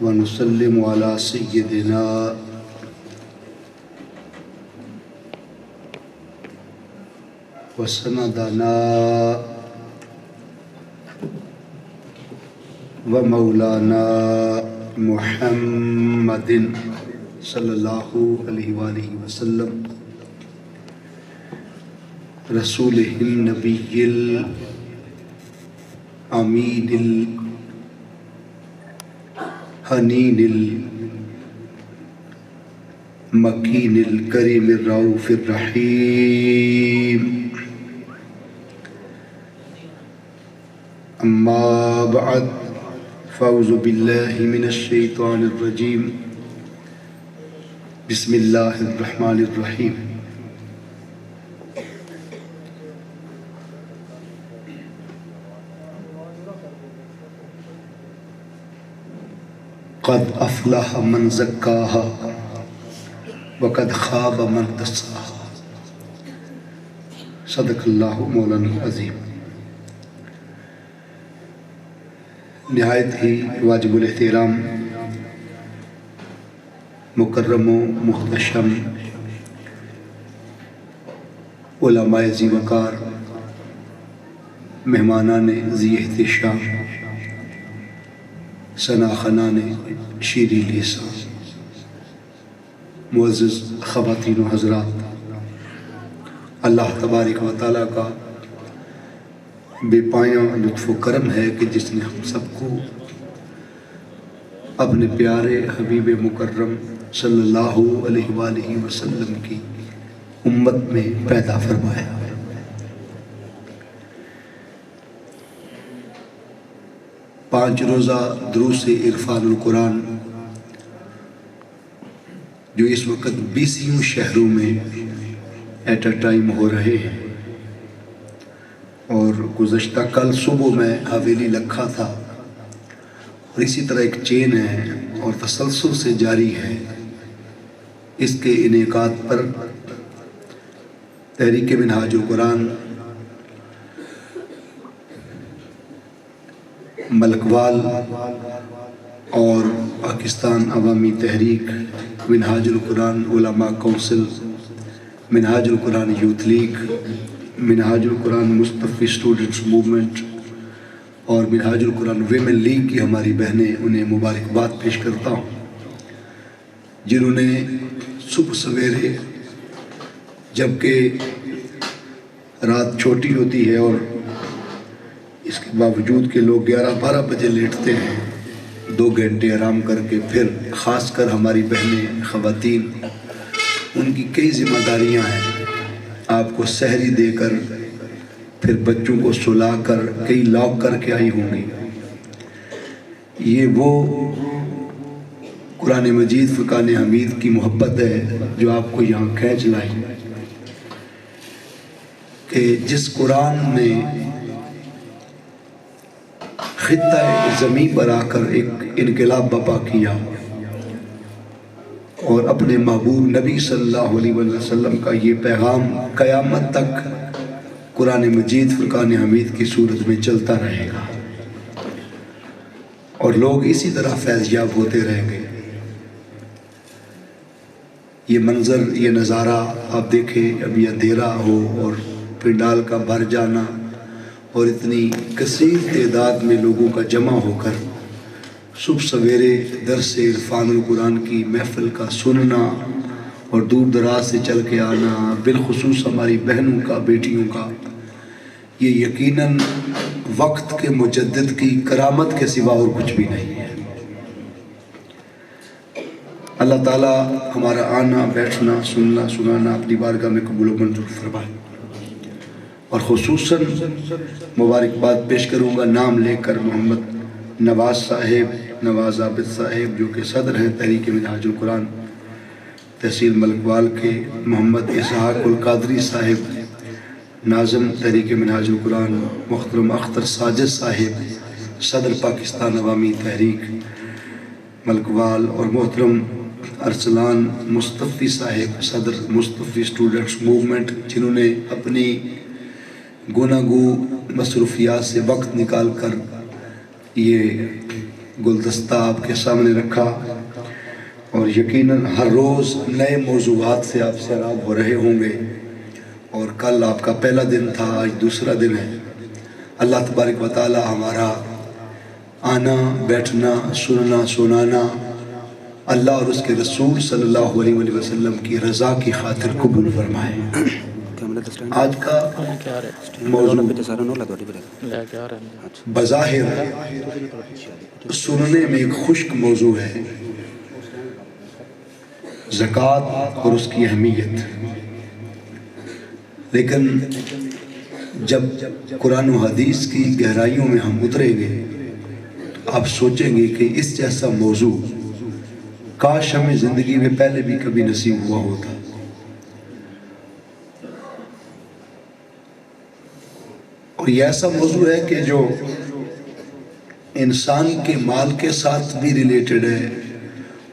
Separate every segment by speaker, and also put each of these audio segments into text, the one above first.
Speaker 1: ونسلم على سيدنا وسندنا ومولانا محمد صلی اللہ علیہ وآلہ وسلم رسول النبی الامین الحنین المکین الکریم الرؤوف الرحیم اما بعد فاعوذ باللہ من الشیطان الرجیم بسم اللہ الرحمن الرحیم قد افلح من زکاہا وقد خاب من دساہا۔ صدق اللہ مولانا العظیم۔ نہایت ہی واجب الاحترام مکرم و محتشم علماء ذی وقار، مہمانان ذی احتشام، ثناخنان شیریں لسان، معزز خواتین و حضرات، اللہ تبارک و تعالیٰ کا بے پایاں لطف و کرم ہے کہ جس نے ہم سب کو اپنے پیارے حبیب مکرم صلی اللہ علیہ وآلہ وسلم کی امت میں پیدا فرمایا۔ پانچ روزہ دروس عرفان القرآن جو اس وقت 20 شہروں میں ایٹ اے ٹائم ہو رہے ہیں، اور گزشتہ کل صبح میں حویلی لکھا تھا، اور اسی طرح ایک چین ہے اور تسلسل سے جاری ہے۔ اس کے انعقاد پر تحریک منہاج القرآن ملکوال اور پاکستان عوامی تحریک، منہاج القرآن علماء کونسل، منہاج القرآن یوتھ لیگ، منہاج القرآن مصطفی اسٹوڈنٹس موومنٹ اور منہاج القرآن ویمن لیگ کی ہماری بہنیں، انہیں مبارکباد پیش کرتا ہوں، جنہوں نے صبح سویرے جبکہ رات چھوٹی ہوتی ہے اور اس کے باوجود کہ لوگ 11-12 بجے لیٹتے ہیں، 2 گھنٹے آرام کر کے پھر خاص کر ہماری بہنیں خواتین، ان کی کئی ذمہ داریاں ہیں، آپ کو سحری دے کر پھر بچوں کو سلا کر کئی لاک کر کے آئی ہوں گی۔ یہ وہ قرآن مجید فرقان حمید کی محبت ہے جو آپ کو یہاں کھینچ لائی، کہ جس قرآن نے خطہ زمین پر آ کر ایک انقلاب برپا کیا اور اپنے محبوب نبی صلی اللہ علیہ وسلم کا یہ پیغام قیامت تک قرآن مجید فرقان حمید کی صورت میں چلتا رہے گا، اور لوگ اسی طرح فیض یاب ہوتے رہیں گے۔ یہ منظر، یہ نظارہ آپ دیکھیں، ابھی اندھیرا ہو اور پنڈال کا بھر جانا اور اتنی کثیر تعداد میں لوگوں کا جمع ہو کر صبح سویرے درس عرفان القرآن کی محفل کا سننا اور دور دراز سے چل کے آنا، بالخصوص ہماری بہنوں کا، بیٹیوں کا، یہ یقیناً وقت کے مجدد کی کرامت کے سوا اور کچھ بھی نہیں ہے۔ اللہ تعالیٰ ہمارا آنا، بیٹھنا، سننا، سنانا اپنی بارگاہ میں قبول و منظور فرمائے، اور خصوصاً مبارکباد پیش کروں گا نام لے کر محمد نواز صاحب، نواز عابد صاحب، جو کہ صدر ہیں تحریک منہاج القرآن تحصیل ملکوال کے، محمد اسحاق القادری صاحب ناظم تحریک منہاج القرآن، محترم اختر ساجد صاحب صدر پاکستان عوامی تحریک ملکوال، اور محترم ارسلان مصطفی صاحب صدر مصطفی اسٹوڈنٹس موومنٹ، جنہوں نے اپنی گناگو مصروفیات سے وقت نکال کر یہ گلدستہ آپ کے سامنے رکھا اور یقیناً ہر روز نئے موضوعات سے آپ سیراب ہو رہے ہوں گے، اور کل آپ کا پہلا دن تھا، آج دوسرا دن ہے۔ اللہ تبارک و تعالی ہمارا آنا بیٹھنا سننا سنانا اللہ اور اس کے رسول صلی اللہ علیہ وسلم کی رضا کی خاطر قبول فرمائے۔ آج کا موضوع بظاہر سننے میں ایک خشک موضوع ہے، زکوٰۃ اور اس کی اہمیت، لیکن جب قرآن و حدیث کی گہرائیوں میں ہم اتریں گے تو آپ سوچیں گے کہ اس جیسا موضوع کاش ہمیں زندگی میں پہلے بھی کبھی نصیب ہوا ہوتا۔ اور یہ ایسا موضوع ہے کہ جو انسان کے مال کے ساتھ بھی ریلیٹڈ ہے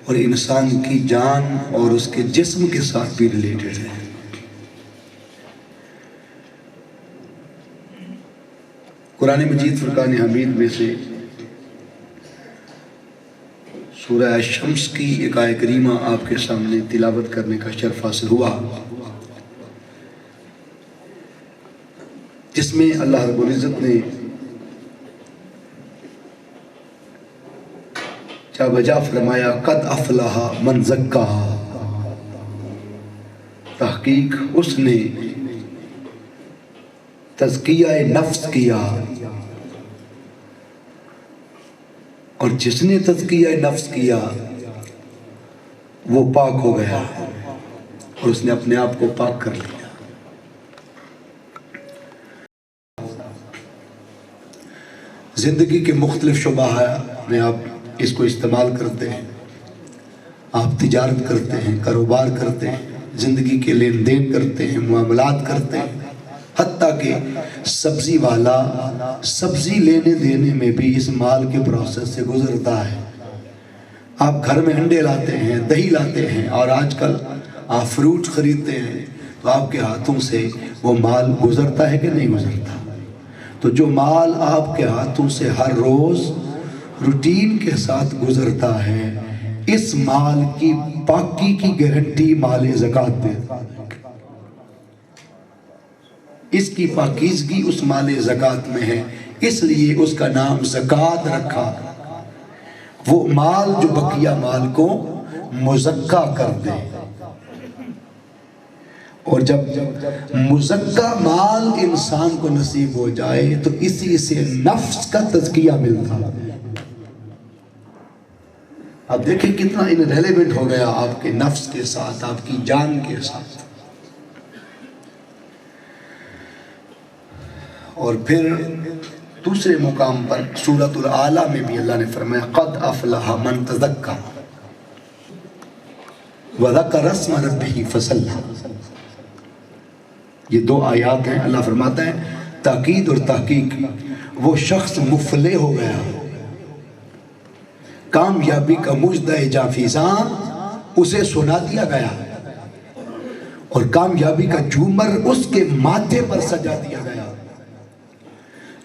Speaker 1: اور انسان کی جان اور اس کے جسم کے ساتھ بھی ریلیٹڈ ہے۔ قرآن مجید فرقان حمید میں سے سورہ الشمس کی ایک آیت کریمہ آپ کے سامنے تلاوت کرنے کا شرف حاصل ہوا، جس میں اللہ رب العزت نے جا بجا فرمایا قد افلح من زکاہا، تحقیق اس نے تزکیہ نفس کیا، اور جس نے تزکیہ نفس کیا وہ پاک ہو گیا اور اس نے اپنے آپ کو پاک کر لیا۔ زندگی کے مختلف شعبہ میں آپ اس کو استعمال کرتے ہیں، آپ تجارت کرتے ہیں، کاروبار کرتے ہیں، زندگی کے لین دین کرتے ہیں، معاملات کرتے ہیں، حتیٰ کہ سبزی والا سبزی لینے دینے میں بھی اس مال کے پروسیس سے گزرتا ہے۔ آپ گھر میں انڈے لاتے ہیں، دہی لاتے ہیں، اور آج کل آپ فروٹ خریدتے ہیں تو آپ کے ہاتھوں سے وہ مال گزرتا ہے کہ نہیں گزرتا؟ تو جو مال آپ کے ہاتھوں سے ہر روز روٹین کے ساتھ گزرتا ہے، اس مال کی پاکی کی گارنٹی مال زکوٰۃ دیتا ہے۔ اس کی پاکیزگی اس مال زکوٰۃ میں ہے، اس لیے اس کا نام زکوٰۃ رکھا۔ وہ مال جو بقیہ مال کو مزکا کر دے، اور جب مزکا مال انسان کو نصیب ہو جائے تو اسی سے نفس کا تزکیہ ملتا ہے۔ اب دیکھیں کتنا انریلیونٹ ہو گیا آپ کے نفس کے ساتھ، آپ کی جان کے ساتھ۔ اور پھر دوسرے مقام پر سورۃ الاعلیٰ میں بھی اللہ نے فرمایا قد افلح من تزکا وذکر اسم ربہ فصلی۔ یہ دو آیات ہیں، اللہ فرماتا ہے تاکید اور تحقیق، وہ شخص مفلح ہو گیا، کامیابی کا مژدہ جافیزاں اسے سنا دیا گیا، اور کامیابی کا جھومر اس کے ماتھے پر سجا دیا گیا،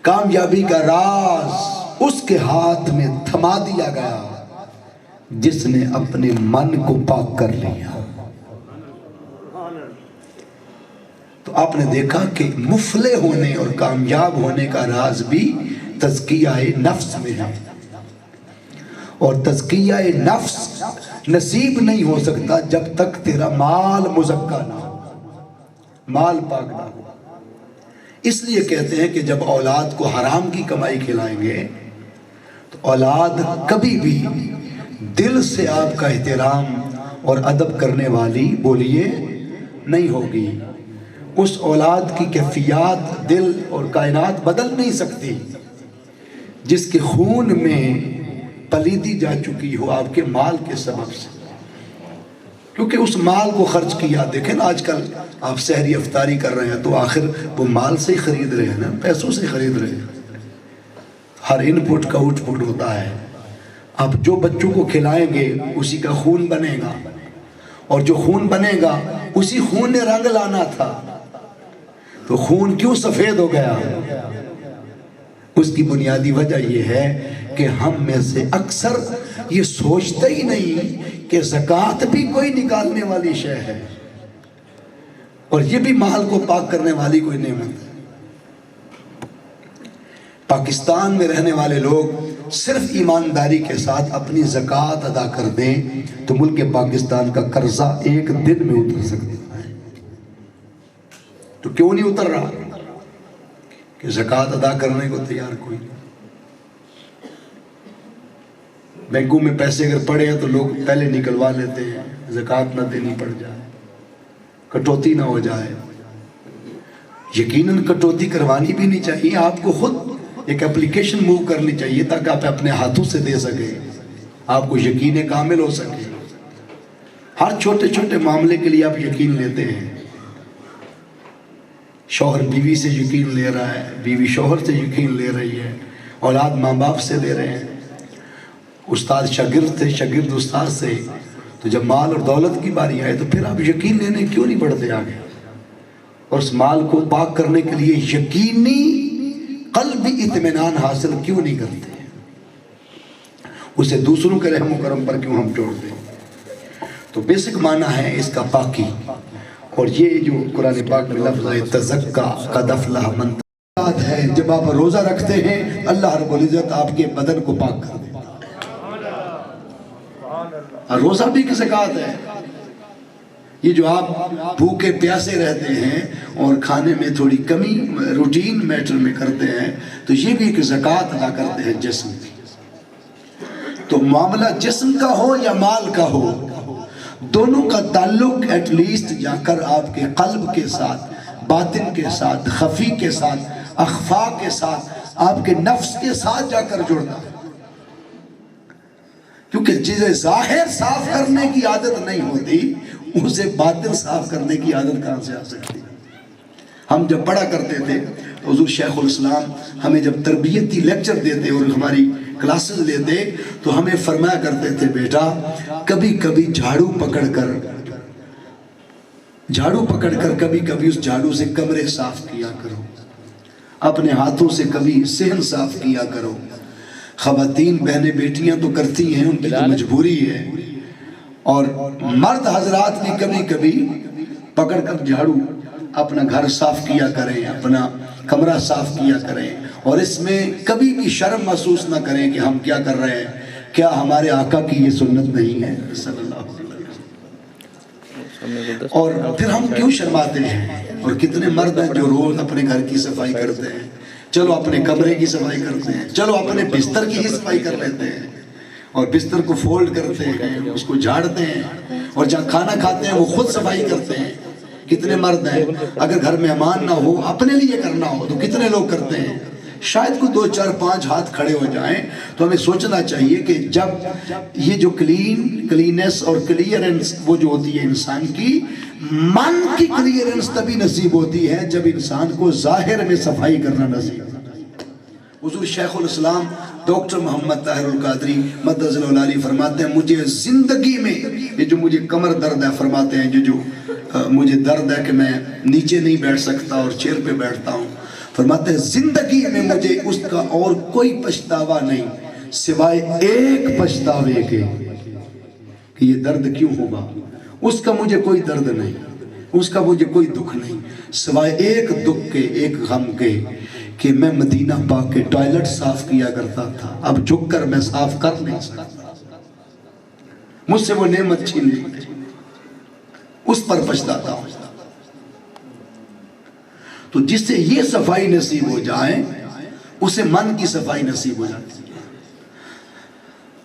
Speaker 1: کامیابی کا راز اس کے ہاتھ میں تھما دیا گیا جس نے اپنے من کو پاک کر لیا۔ تو آپ نے دیکھا کہ مفلح ہونے اور کامیاب ہونے کا راز بھی تزکیہ نفس میں ہے، اور تزکیہ نفس نصیب نہیں ہو سکتا جب تک تیرا مال مزکا نہ ہو، مال پاک نہ ہو۔ اس لیے کہتے ہیں کہ جب اولاد کو حرام کی کمائی کھلائیں گے تو اولاد کبھی بھی دل سے آپ کا احترام اور ادب کرنے والی بولیے نہیں ہوگی۔ اس اولاد کی کیفیات دل اور کائنات بدل نہیں سکتی جس کے خون میں پلیدی جا چکی ہو آپ کے مال کے سبب سے، کیونکہ اس مال کو خرچ کیا۔ دیکھیں نا آج کل آپ سحری افطاری کر رہے ہیں تو آخر وہ مال سے ہی خرید رہے ہیں نا، پیسوں سے خرید رہے ہیں۔ ہر ان پٹ کا آؤٹ پٹ ہوتا ہے۔ آپ جو بچوں کو کھلائیں گے اسی کا خون بنے گا، اور جو خون بنے گا اسی خون نے رنگ لانا تھا، تو خون کیوں سفید ہو گیا؟ اس کی بنیادی وجہ یہ ہے کہ ہم میں سے اکثر یہ سوچتے ہی نہیں کہ زکوٰۃ بھی کوئی نکالنے والی شے ہے، اور یہ بھی مال کو پاک کرنے والی کوئی نعمت ہے۔ پاکستان میں رہنے والے لوگ صرف ایمانداری کے ساتھ اپنی زکوٰۃ ادا کر دیں تو ملک پاکستان کا قرضہ ایک دن میں اتر سکتا ہے۔ تو کیوں نہیں اتر رہا؟ کہ زکوٰۃ ادا کرنے کو تیار کوئی نہیں۔ بینکوں میں پیسے اگر پڑے ہیں تو لوگ پہلے نکلوا لیتے ہیں، زکوٰۃ نہ دینی پڑ جائے، کٹوتی نہ ہو جائے۔ یقیناً کٹوتی کروانی بھی نہیں چاہیے، آپ کو خود ایک اپلیکیشن موو کرنی چاہیے تاکہ آپ اپنے ہاتھوں سے دے سکیں، آپ کو یقین کامل ہو سکے۔ ہر چھوٹے چھوٹے معاملے کے لیے آپ یقین لیتے ہیں۔ شوہر بیوی سے یقین لے رہا ہے، بیوی شوہر سے یقین لے رہی ہے، اولاد ماں باپ سے لے رہے ہیں، استاد شاگرد سے، شاگرد استاد سے۔ تو جب مال اور دولت کی باری آئے تو پھر آپ یقین لینے کیوں نہیں بڑھتے آگے؟ اور اس مال کو پاک کرنے کے لیے یقینی قلبی اطمینان حاصل کیوں نہیں کرتے؟ اسے دوسروں کے رحم و کرم پر کیوں ہم چھوڑ دیں؟ تو بیسک معنی ہے اس کا پاکی، اور یہ جو قرآن پاک میں لفظ ہے تزکا قد افلح من تزکا ہے، جب آپ روزہ رکھتے ہیں اللہ رب العزت آپ کے بدن کو پاک کر دیتا ہے۔ روزہ بھی ایک زکوٰۃ ہے۔ یہ جو آپ بھوکے پیاسے رہتے ہیں اور کھانے میں تھوڑی کمی روٹین میٹر میں کرتے ہیں تو یہ بھی ایک زکوٰۃ ادا کرتے ہیں جسم کی۔ تو معاملہ جسم کا ہو یا مال کا ہو، دونوں کا تعلق ایٹ لیسٹ جا کر آپ کے قلب کے ساتھ، باطن کے ساتھ، خفی کے ساتھ، اخفا کے ساتھ، آپ کے نفس کے ساتھ جا کر جڑنا ہے۔ کیونکہ جسے ظاہر صاف کرنے کی عادت نہیں ہوتی اسے باطن صاف کرنے کی عادت کہاں سے آ سکتی؟ ہم جب پڑھا کرتے تھے تو حضور شیخ الاسلام ہمیں جب تربیتی لیکچر دیتے اور ہماری کلاسز لیتے تو ہمیں فرمایا کرتے تھے، بیٹا کبھی کبھی جھاڑو پکڑ کر کبھی کبھی اس جھاڑو سے کمرے صاف کیا کرو، اپنے ہاتھوں سے کبھی صحن صاف کیا کرو۔ خواتین بہنیں بیٹیاں تو کرتی ہیں، ان کی تو مجبوری ہے، اور مرد حضرات بھی کبھی کبھی پکڑ کر جھاڑو اپنا گھر صاف کیا کریں، اپنا کمرہ صاف کیا کریں، اور اس میں کبھی بھی شرم محسوس نہ کریں کہ ہم کیا کر رہے ہیں۔ کیا ہمارے آقا کی یہ سنت نہیں ہے صلی اللہ علیہ وسلم؟ اور پھر ہم کیوں شرماتے ہیں؟ اور کتنے مرد ہیں جو روز اپنے گھر کی صفائی کرتے ہیں، چلو اپنے کمرے کی صفائی کرتے ہیں، چلو اپنے بستر کی ہی صفائی کر لیتے ہیں، اور بستر کو فولڈ کرتے ہیں، اس کو جھاڑتے ہیں، اور جہاں کھانا کھاتے ہیں وہ خود صفائی کرتے ہیں۔ کتنے مرد ہیں اگر گھر مہمان نہ ہو اپنے لیے کرنا ہو تو کتنے لوگ کرتے ہیں؟ شاید کوئی 2 4 5 ہاتھ کھڑے ہو جائیں۔ تو ہمیں سوچنا چاہیے کہ جب یہ جو کلیننس اور کلیئرنس وہ جو ہوتی ہے انسان کی، من کی کلیئرنس تبھی نصیب ہوتی ہے جب انسان کو ظاہر میں صفائی کرنا نصیب ہوتا ہے۔ حضور شیخ الاسلام ڈاکٹر محمد طاہر القادری مدظ العلی فرماتے ہیں، مجھے زندگی میں یہ جو مجھے کمر درد ہے، فرماتے ہیں جو مجھے درد ہے کہ میں نیچے نہیں بیٹھ سکتا اور چیئر پہ بیٹھتا ہوں، فرماتے ہیں زندگی میں مجھے اس کا اور کوئی پچھتاوا نہیں سوائے ایک پچھتاوے کے کہ یہ درد کیوں ہوگا۔ اس کا مجھے کوئی درد نہیں، اس کا مجھے کوئی دکھ نہیں، سوائے ایک دکھ کے، ایک غم کے، کہ میں مدینہ پاک کے ٹوائلٹ صاف کیا کرتا تھا، اب جھک کر میں صاف کر نہیں سکتا، مجھ سے وہ نعمت چھین لی، اس پر پچھتاتا ہوں۔ تو جس سے یہ صفائی نصیب ہو جائے اسے من کی صفائی نصیب ہو جاتی ہے۔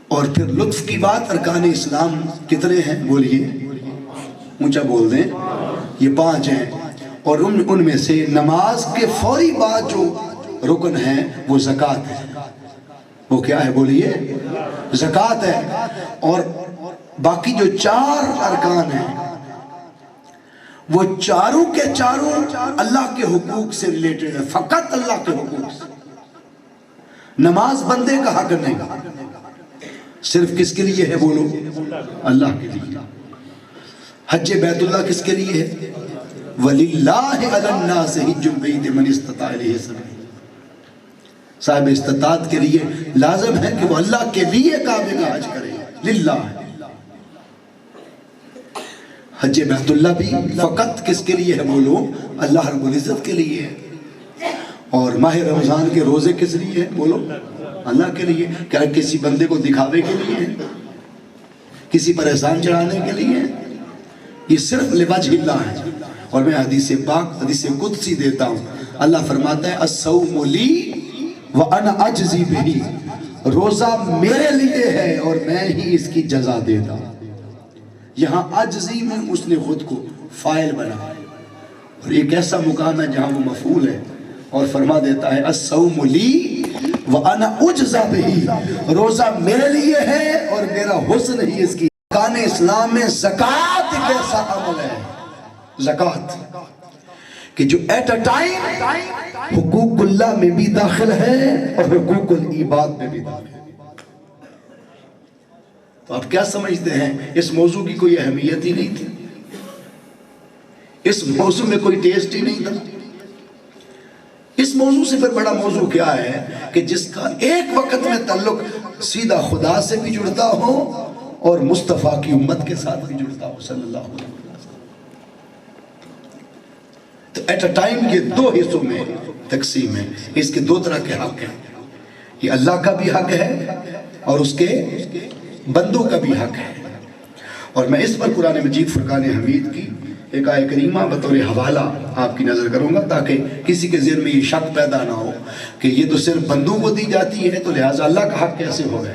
Speaker 1: اور پھر لطف کی بات، ارکان اسلام کتنے ہیں بولیے، اونچا بول دیں، یہ 5 ہیں، اور ان میں سے نماز کے فوری بعد جو رکن ہے وہ زکوٰۃ ہے۔ وہ کیا ہے بولیے؟ زکوٰۃ ہے۔ اور باقی جو 4 ارکان ہیں وہ چاروں کے چاروں اللہ کے حقوق سے ریلیٹڈ ہے، فقط اللہ کے حقوق سے۔ نماز بندے کا حق نہیں، صرف کس کے لیے ہے بولو؟ اللہ کے لیے۔ حج بیت اللہ کس کے لیے ہے؟ وَلِلَّهِ عَلَى النَّاسِ حِجُّ الْبَيْتِ مَنِ اسْتَطَاعَ إِلَيْهِ سَبِيلًا۔ صاحب استطاعت کے لیے لازم ہے کہ وہ اللہ کے لیے کعبے کا حج کرے، للہ۔ حج بیت اللہ بھی فقط کس کے لیے ہے بولو؟ اللہ رب العزت کے لیے ہے۔ اور ماہ رمضان کے روزے کس لیے ہے بولو؟ اللہ کے لیے۔ کیا کسی بندے کو دکھاوے کے لیے ہے؟ کسی پر احسان چڑھانے کے لیے ہے؟ یہ صرف لوجہ اللہ ہے۔ اور میں حدیث پاک، حدیث قدسی دیتا ہوں، اللہ فرماتا ہے الصوم لی وانا اجزی بہی، روزہ میرے لیے ہے اور میں ہی اس کی جزا دیتا ہوں۔ یہاں اجزی میں اس نے خود کو فاعل بنا، اور ایک ایسا مقام ہے جہاں وہ مفعول ہے، اور فرما دیتا ہے الصوم لی وانا اجزا بہی، روزہ میرے لیے ہے اور میرا حسن ہی اس کی۔ ارکان اسلام میں زکوٰۃ ایک ایسا عمل ہے، زکوٰۃ کہ جو ایٹ اے ٹائم حقوق اللہ میں بھی داخل ہے اور حقوق العباد میں بھی داخل ہے۔ تو آپ کیا سمجھتے ہیں اس موضوع کی کوئی اہمیت ہی نہیں تھی؟ اس موضوع میں کوئی ٹیسٹ ہی نہیں تھا؟ اس موضوع سے پھر بڑا موضوع کیا ہے کہ جس کا ایک وقت میں تعلق سیدھا خدا سے بھی جڑتا ہو اور مصطفیٰ کی امت کے ساتھ بھی جڑتا ہو صلی اللہ علیہ وسلم۔ تو ایٹ اے ٹائم یہ دو حصوں میں تقسیم ہے۔ اس کے دو طرح کے حق ہیں، یہ اللہ کا بھی حق ہے اور اس کے بندوں کا بھی حق ہے۔ اور میں اس پر قرآن مجید فرقان حمید کی ایک آیت کریمہ بطور حوالہ آپ کی نظر کروں گا تاکہ کسی کے ذہن میں یہ شک پیدا نہ ہو کہ یہ تو صرف بندوں کو دی جاتی ہے تو لہٰذا اللہ کا حق کیسے ہو گیا۔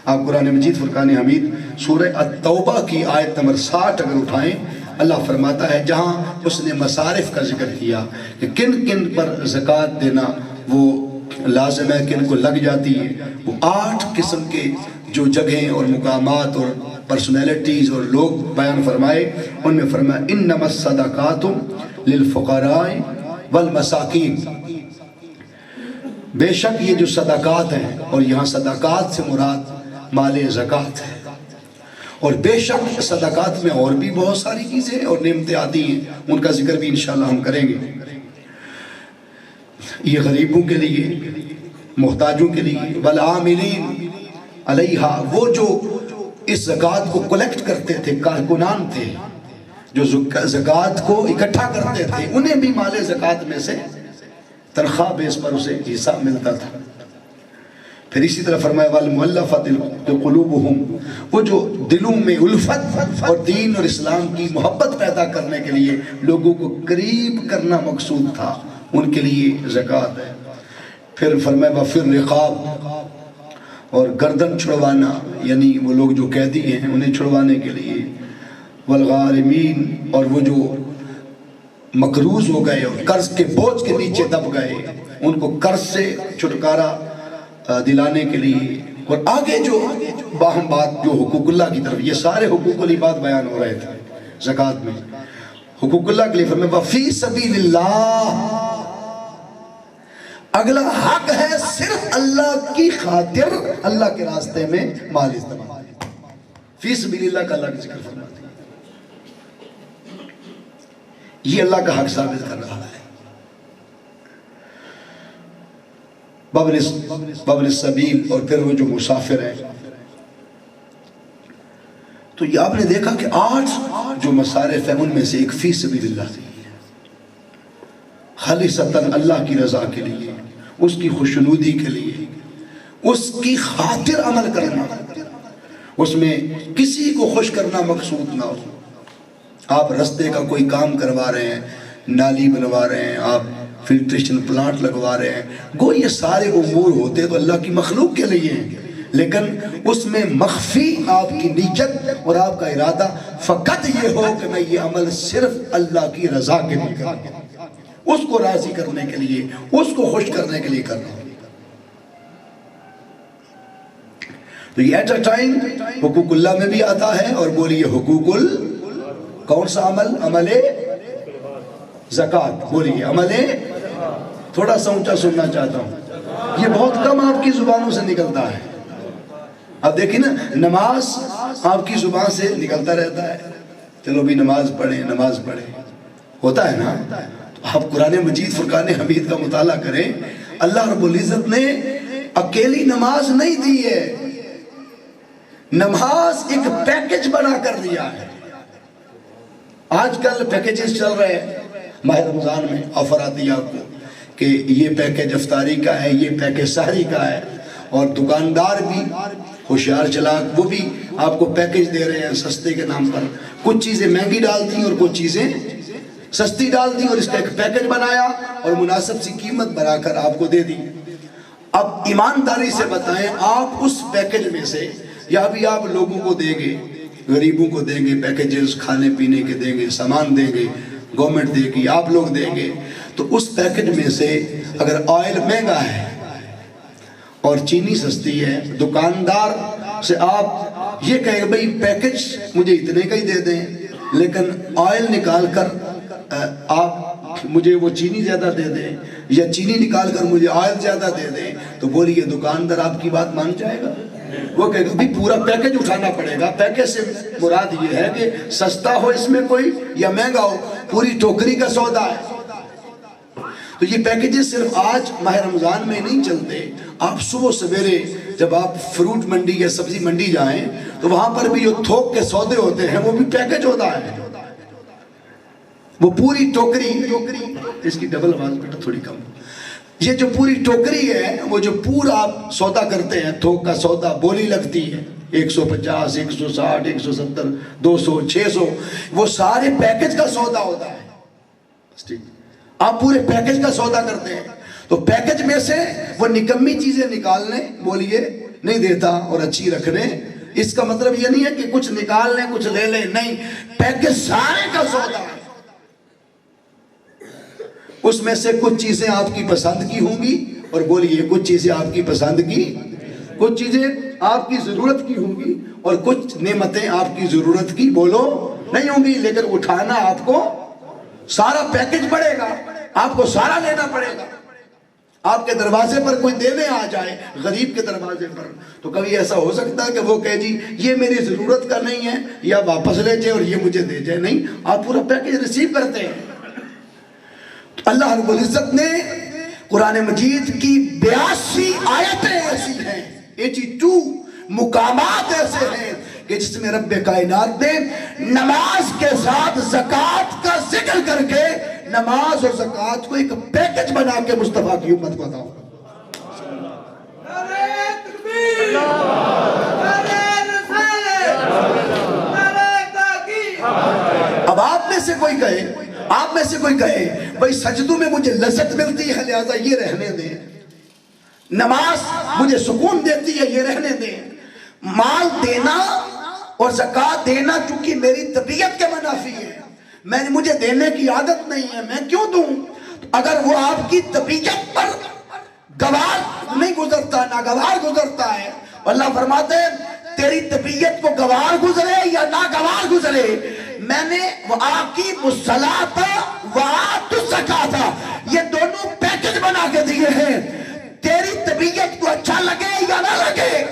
Speaker 1: آپ قرآن مجید فرقان حمید سورہ التوبہ کی آیت نمبر 60 اگر اٹھائیں، اللہ فرماتا ہے جہاں اس نے مصارف کا ذکر کیا کہ کن کن پر زکوٰۃ دینا وہ لازم ہے، کن کو لگ جاتی ہے، وہ 8 قسم کے جو جگہیں اور مقامات اور پرسنالٹیز اور لوگ بیان فرمائے، ان میں فرمایا انما الصدقات للفقراء والمساکین، بے شک یہ جو صدقات ہیں، اور یہاں صدقات سے مراد مال زکوٰۃ ہے، اور بے شک صدقات میں اور بھی بہت ساری چیزیں اور نعمتیں آتی ہیں، ان کا ذکر بھی انشاءاللہ ہم کریں گے۔ یہ غریبوں کے لیے، محتاجوں کے لیے، والعاملین علیہا، وہ جو اس زکوٰۃ کو کلیکٹ کرتے تھے، کارکنان تھے جو زکوٰۃ کو اکٹھا کرتے تھے، انہیں بھی مال زکوٰۃ میں سے تنخواہ بیس پر اسے حصہ ملتا تھا۔ پھر اسی طرح فرمایا والمؤلفۃ قلوبہم، وہ جو دلوں میں الفت اور دین اور اسلام کی محبت پیدا کرنے کے لیے لوگوں کو قریب کرنا مقصود تھا، ان کے لیے زکوٰۃ ہے۔ پھر فرمایا وفی الرقاب، اور گردن چھڑوانا، یعنی وہ لوگ جو قیدی ہیں انہیں چھڑوانے کے لیے، والغارمین، اور وہ جو مقروض ہو گئے اور قرض کے بوجھ کے نیچے دب گئے ان کو قرض سے چھٹکارا دلانے کے لیے، اور آگے جو باہم بات جو حقوق اللہ کی طرف، یہ سارے حقوق العباد بیان ہو رہے تھے زکوٰۃ میں۔ حقوق اللہ کے لیے فرمایا وفی سبیل اللہ، اگلا حق ہے صرف اللہ کی خاطر اللہ کے راستے میں مال استعمال، فی سبیل اللہ کا اللہ کا ذکر فرماتے ہیں، یہ اللہ کا حق ثابت کر رہا ہے۔ بابل السبیل، اور پھر وہ جو مسافر ہیں، تو یہ آپ نے دیکھا کہ 8 جو مصارف ہیں ان میں سے ایک فی سبیل اللہ ہے، خالصتاً اللہ کی رضا کے لیے، اس کی خوشنودی کے لیے، اس کی خاطر عمل کرنا، اس میں کسی کو خوش کرنا مقصود نہ ہو۔ آپ رستے کا کوئی کام کروا رہے ہیں، نالی بنوا رہے ہیں، آپ فلٹریشن پلانٹ لگوا رہے ہیں، گو یہ سارے امور ہوتے تو اللہ کی مخلوق کے لیے ہیں، لیکن اس میں مخفی آپ کی نیت اور آپ کا ارادہ فقط یہ ہو کہ میں یہ عمل صرف اللہ کی رضا کے لیے کر رہا ہوں، اس کو راضی کرنے کے لیے، اس کو خوش کرنے کے لیے کر رہا ہوں۔ تو یہ ایٹ اے ٹائم حقوق اللہ میں بھی آتا ہے، اور بولیے حقوق کون سا عمل؟ عمل زکوٰۃ، بولیے عمل، تھوڑا سا اونچا سننا چاہتا ہوں، یہ بہت کم آپ کی زبانوں سے نکلتا ہے۔ اب دیکھیں نا، نماز آپ کی زبان سے نکلتا رہتا ہے، چلو بھی نماز پڑھیں، نماز پڑھیں، ہوتا ہے نا؟ آپ قرآن مجید فرقان حمید کا مطالعہ کریں، اللہ رب العزت نے اکیلی نماز نہیں دی ہے، نماز ایک پیکج بنا کر دیا ہے۔ آج کل پیکیجز چل رہے ہیں، ماہ رمضان میں آفر آتی ہے آپ کو کہ یہ پیکج افطاری کا ہے، یہ پیکج سحری کا ہے، اور دکاندار بھی ہوشیار چلاک وہ بھی آپ کو پیکج دے رہے ہیں سستے کے نام پر، کچھ چیزیں مہنگی ڈالتی ہیں اور کچھ چیزیں سستی ڈال دی، اور اس کا ایک پیکج بنایا اور مناسب سی قیمت بنا کر آپ کو دے دی۔ اب ایمانداری سے بتائیں، آپ اس پیکج میں سے یا بھی آپ لوگوں کو دیں گے، غریبوں کو دیں گے، پیکجز کھانے پینے کے دیں گے، سامان دیں گے، گورنمنٹ دے گی، آپ لوگ دیں گے، تو اس پیکج میں سے اگر آئل مہنگا ہے اور چینی سستی ہے، دکاندار سے آپ یہ کہیں بھئی پیکج مجھے اتنے کا ہی دے دیں، لیکن آئل نکال کر آپ مجھے وہ چینی زیادہ دے دیں، یا چینی نکال کر مجھے آئل زیادہ دے دیں، تو بولیے دکاندار آپ کی بات مان جائے گا؟ وہ کہے گا بھی پورا پیکج اٹھانا پڑے گا۔ پیکج سے مراد یہ ہے کہ سستا ہو اس میں کوئی یا مہنگا ہو، پوری ٹوکری کا سودا ہے۔ تو یہ پیکجز صرف آج ماہ رمضان میں نہیں چلتے، آپ صبح سویرے جب آپ فروٹ منڈی یا سبزی منڈی جائیں تو وہاں پر بھی جو تھوک کے سودے ہوتے ہیں وہ بھی پیکج ہوتا ہے، وہ پوری ٹوکری، اس کی ڈبل آواز بیٹا تھوڑی کم، یہ جو پوری ٹوکری ہے وہ جو پورا آپ سودا کرتے ہیں، تھوک کا سودا، بولی لگتی ہے 150 160 170 200 600، وہ سارے پیکج کا سودا ہوتا ہے۔ آپ پورے پیکج کا سودا کرتے ہیں، تو پیکج میں سے وہ نکمی چیزیں نکالنے بولیے نہیں دیتا اور اچھی رکھنے، اس کا مطلب یہ نہیں ہے کہ کچھ نکال لیں کچھ لے لیں، نہیں، پیکج سارے کا سودا ہے۔ اس میں سے کچھ چیزیں آپ کی پسند کی ہوں گی، اور بولیے کچھ چیزیں آپ کی پسند کی، کچھ چیزیں آپ کی ضرورت کی ہوں گی، اور کچھ نعمتیں آپ کی ضرورت کی بولو نہیں ہوں گی، لیکن اٹھانا آپ کو سارا پیکج پڑے گا، آپ کو سارا لینا پڑے گا۔ آپ کے دروازے پر کوئی دینے آ جائے، غریب کے دروازے پر، تو کبھی ایسا ہو سکتا ہے کہ وہ کہے جی یہ میری ضرورت کا نہیں ہے، یا واپس لے جائے اور یہ مجھے دے جائے، نہیں، آپ پورا پیکج ریسیو کرتے ہیں۔ اللہ رب العزت نے قرآن مجید کی 82 آیتیں ایسی ہیں، 82 مقامات ایسے ہیں کہ جس میں رب کائنات نے نماز کے ساتھ زکوٰۃ کا ذکر کر کے نماز اور زکوٰۃ کو ایک پیکج بنا کے مصطفیٰ کی امت کو عطا فرمایا۔ اب آپ میں سے کوئی کہے بھئی سجدوں میں مجھے لذت ملتی ہے لہذا یہ رہنے دیں، نماز مجھے سکون دیتی ہے یہ رہنے دیں، مال دینا اور زکوٰۃ دینا چونکہ میری طبیعت کے منافی ہے، مجھے دینے کی عادت نہیں ہے، میں کیوں دوں؟ اگر وہ آپ کی طبیعت پر گوار نہیں گزرتا، ناگوار گزرتا ہے، اللہ فرماتے ہیں تیری طبیعت کو گوار گزرے یا ناگوار گزرے، میں نے وہ آپ کی مصلاۃ وآتوا الزکاۃ یہ دونوں پیکج بنا کے دیے ہیں، تیری طبیعت کو اچھا لگے یا نہ لگے،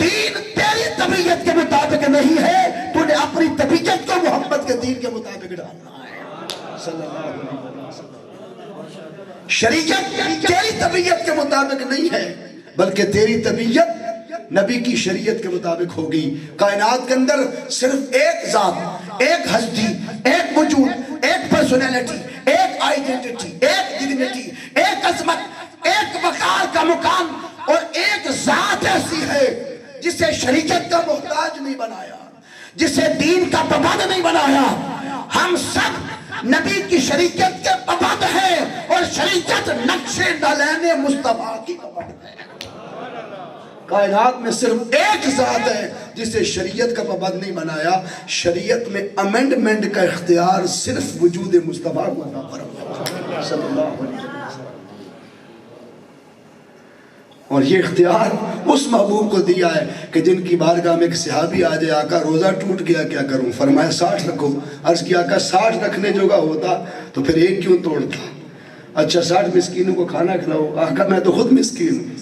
Speaker 1: دین تیری طبیعت کے مطابق نہیں ہے، تو نے اپنی طبیعت کو محمد کے دین کے مطابق ڈالنا ہے صلی اللہ علیہ وسلم۔ شریعت تیری طبیعت کے مطابق نہیں ہے، بلکہ تیری طبیعت نبی کی شریعت کے مطابق ہوگی۔ کائنات کے اندر صرف ایک ذات، ایک ہستی، ایک وجود، ایک پرسنالٹی، ایک آئیڈینٹی، ایک ڈگنیٹی، ایک عظمت، ایک وقار کا مقام اور ایک ذات ایسی ہے جسے شریعت کا محتاج نہیں بنایا، جسے دین کا پابند نہیں بنایا۔ ہم سب نبی کی شریعت کے پابند ہیں، اور شریعت نقش نالین مصطفیٰ کی پابند ہے۔ کائنات میں صرف ایک ذات ہے جسے شریعت کا پابند نہیں بنایا، شریعت میں امینڈمنٹ کا اختیار صرف وجود مصطفیٰ کو عطا فرمایا صلی اللہ علیہ وسلم۔ اور یہ اختیار اس محبوب کو دیا ہے کہ جن کی بارگاہ میں ایک صحابی آ جائے، آقا روزہ ٹوٹ گیا کیا کروں؟ فرمایا 60 رکھو۔ عرض کیا آقا 60 رکھنے جوگا ہوتا تو پھر ایک کیوں توڑتا؟ اچھا 60 مسکینوں کو کھانا کھلاؤ۔ آقا میں تو خود مسکین ہوں۔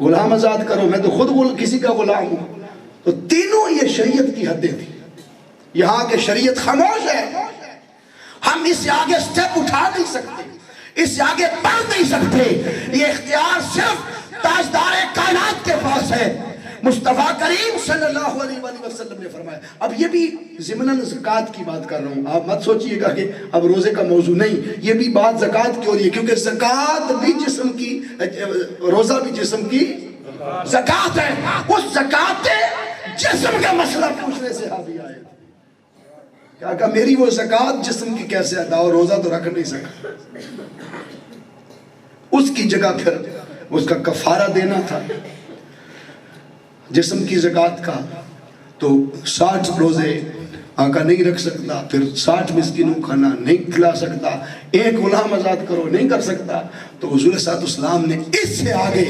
Speaker 1: غلام آزاد کرو، میں تو خود کسی کا غلام ہوں۔ تو تینوں یہ شریعت کی حدیں تھی۔ یہاں کے شریعت خاموش ہے، ہم اس سے آگے سٹیپ اٹھا نہیں سکتے،
Speaker 2: اس سے آگے بڑھ نہیں سکتے. یہ اختیار صرف تاجدار کائنات کے پاس ہے. مصطفیٰ کریم صلی اللہ علیہ وآلہ وسلم نے فرمایا. اب یہ بھی ضمناً زکوٰۃ کی بات کر رہا ہوں, آپ مت سوچئے گا کہ اب روزے کا موضوع نہیں, یہ بھی بات زکوٰۃ کی ہو رہی ہے, کیونکہ زکوٰۃ بھی جسم کی, روزہ بھی جسم کی زکوٰۃ ہے. اس زکوٰۃ جسم کا مسئلہ پوچھنے سے صحابی آئے, کیا کہا میری وہ زکوٰۃ جسم کی کیسے ادا ہو, روزہ تو رکھ نہیں سکا. اس کی جگہ پھر اس کا کفارہ دینا تھا جسم کی زکوٰۃ کا, تو 60 روزے آقا نہیں رکھ سکتا, پھر 60 مسکینوں کھانا نہیں کھلا سکتا, ایک غلام آزاد کرو نہیں کر سکتا. تو حضور صلی اللہ علیہ وسلم نے اس سے آگے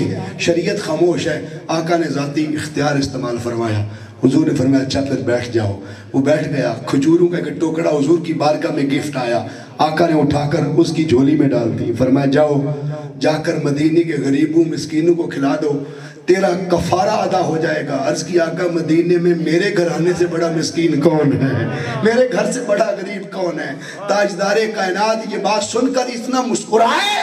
Speaker 2: شریعت خاموش ہے, آقا نے ذاتی اختیار استعمال فرمایا. حضور نے فرمایا اچھا پھر بیٹھ جاؤ. وہ بیٹھ گیا, کھجوروں کا ایک ٹوکڑا حضور کی بارگاہ میں گفٹ آیا, آقا نے اٹھا کر اس کی جھولی میں ڈال دی. فرمایا جاؤ جا کر مدینے کے غریبوں مسکینوں کو کھلا دو, تیرا کفارہ ادا ہو جائے گا. عرض کی آقا مدینے میں میرے گھر آنے سے بڑا مسکین کون ہے, میرے گھر سے بڑا غریب کون ہے؟ تاجدار کائنات یہ بات سن کر اتنا مسکرائے,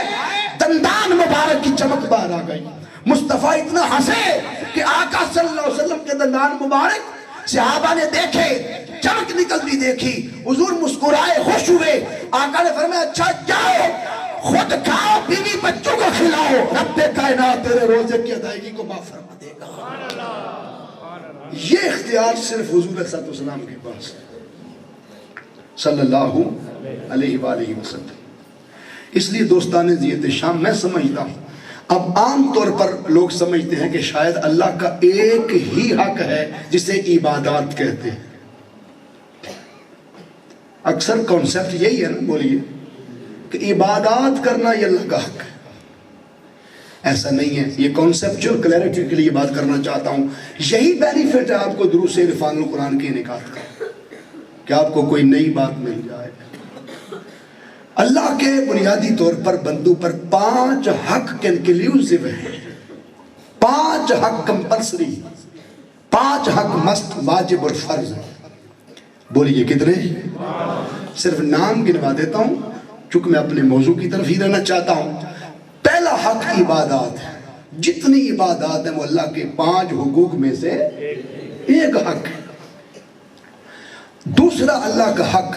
Speaker 2: دندان مبارک کی چمک باہر آ گئی. مصطفیٰ اتنا ہنسے کہ آقا صلی اللہ علیہ وسلم کے دندان مبارک صحابہ نے دیکھے, چمک نکلتی دیکھی. حضور مسکرائے, خوش ہوئے. آقا نے فرمایا اچھا جاؤ خود کھاؤ, بیوی بچوں کو کھلاؤ, رب کائنات تیرے روزے کی ادائیگی کو معاف فرما دے گا. یہ اختیار صرف حضور صلی اللہ علیہ وسلم کے پاس صلی اللہ علیہ وآلہ وسلم. اس لیے دوستان ضیاء شام میں سمجھتا ہوں اب عام طور پر لوگ سمجھتے ہیں کہ شاید اللہ کا ایک ہی حق ہے جسے عبادات کہتے ہیں. اکثر کانسیپٹ یہی ہے نا, بولیے, کہ عبادات کرنا یہ اللہ کا حق ہے. ایسا نہیں ہے. یہ کانسیپچول کلیئرٹی کے لیے بات کرنا چاہتا ہوں. یہی بینیفٹ ہے آپ کو دروس عرفان القرآن کے انعقاد کا, کہ آپ کو کوئی نئی بات مل جائے. اللہ کے بنیادی طور پر بندوں پر 5 حق کنکلیوزیو ہیں, 5 حق کمپلسری, 5 حق مست, واجب اور فرض. بولیے کتنے؟ صرف نام گنوا دیتا ہوں چونکہ میں اپنے موضوع کی طرف ہی رہنا چاہتا ہوں. پہلا حق عبادات ہے. جتنی عبادات ہیں وہ اللہ کے 5 حقوق میں سے ایک حق ہے. دوسرا اللہ کا حق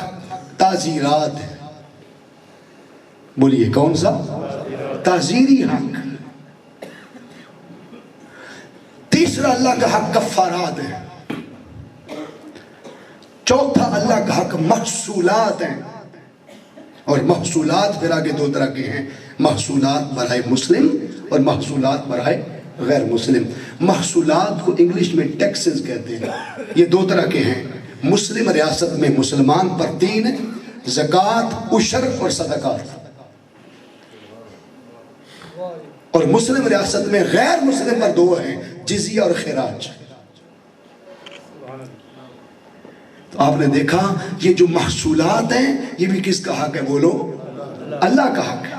Speaker 2: تعزیرات ہے. بولیے کون سا؟ تعزیری حق. تیسرا اللہ کا حق کفارات ہے. چوتھا اللہ کا حق محصولات ہیں. اور محصولات پھر آگے 2 طرح کے ہیں, محصولات برائے مسلم اور محصولات برائے غیر مسلم. محصولات کو انگلش میں ٹیکسز کہتے ہیں. یہ 2 طرح کے ہیں. مسلم ریاست میں مسلمان پر 3 ہیں, زکوٰۃ, عشر اور صدقات. اور مسلم ریاست میں غیر مسلم پر 2 ہیں, جزیہ اور خراج. تو آپ نے دیکھا یہ جو محصولات ہیں یہ بھی کس کا حق ہے؟ بولو, اللہ کا حق ہے.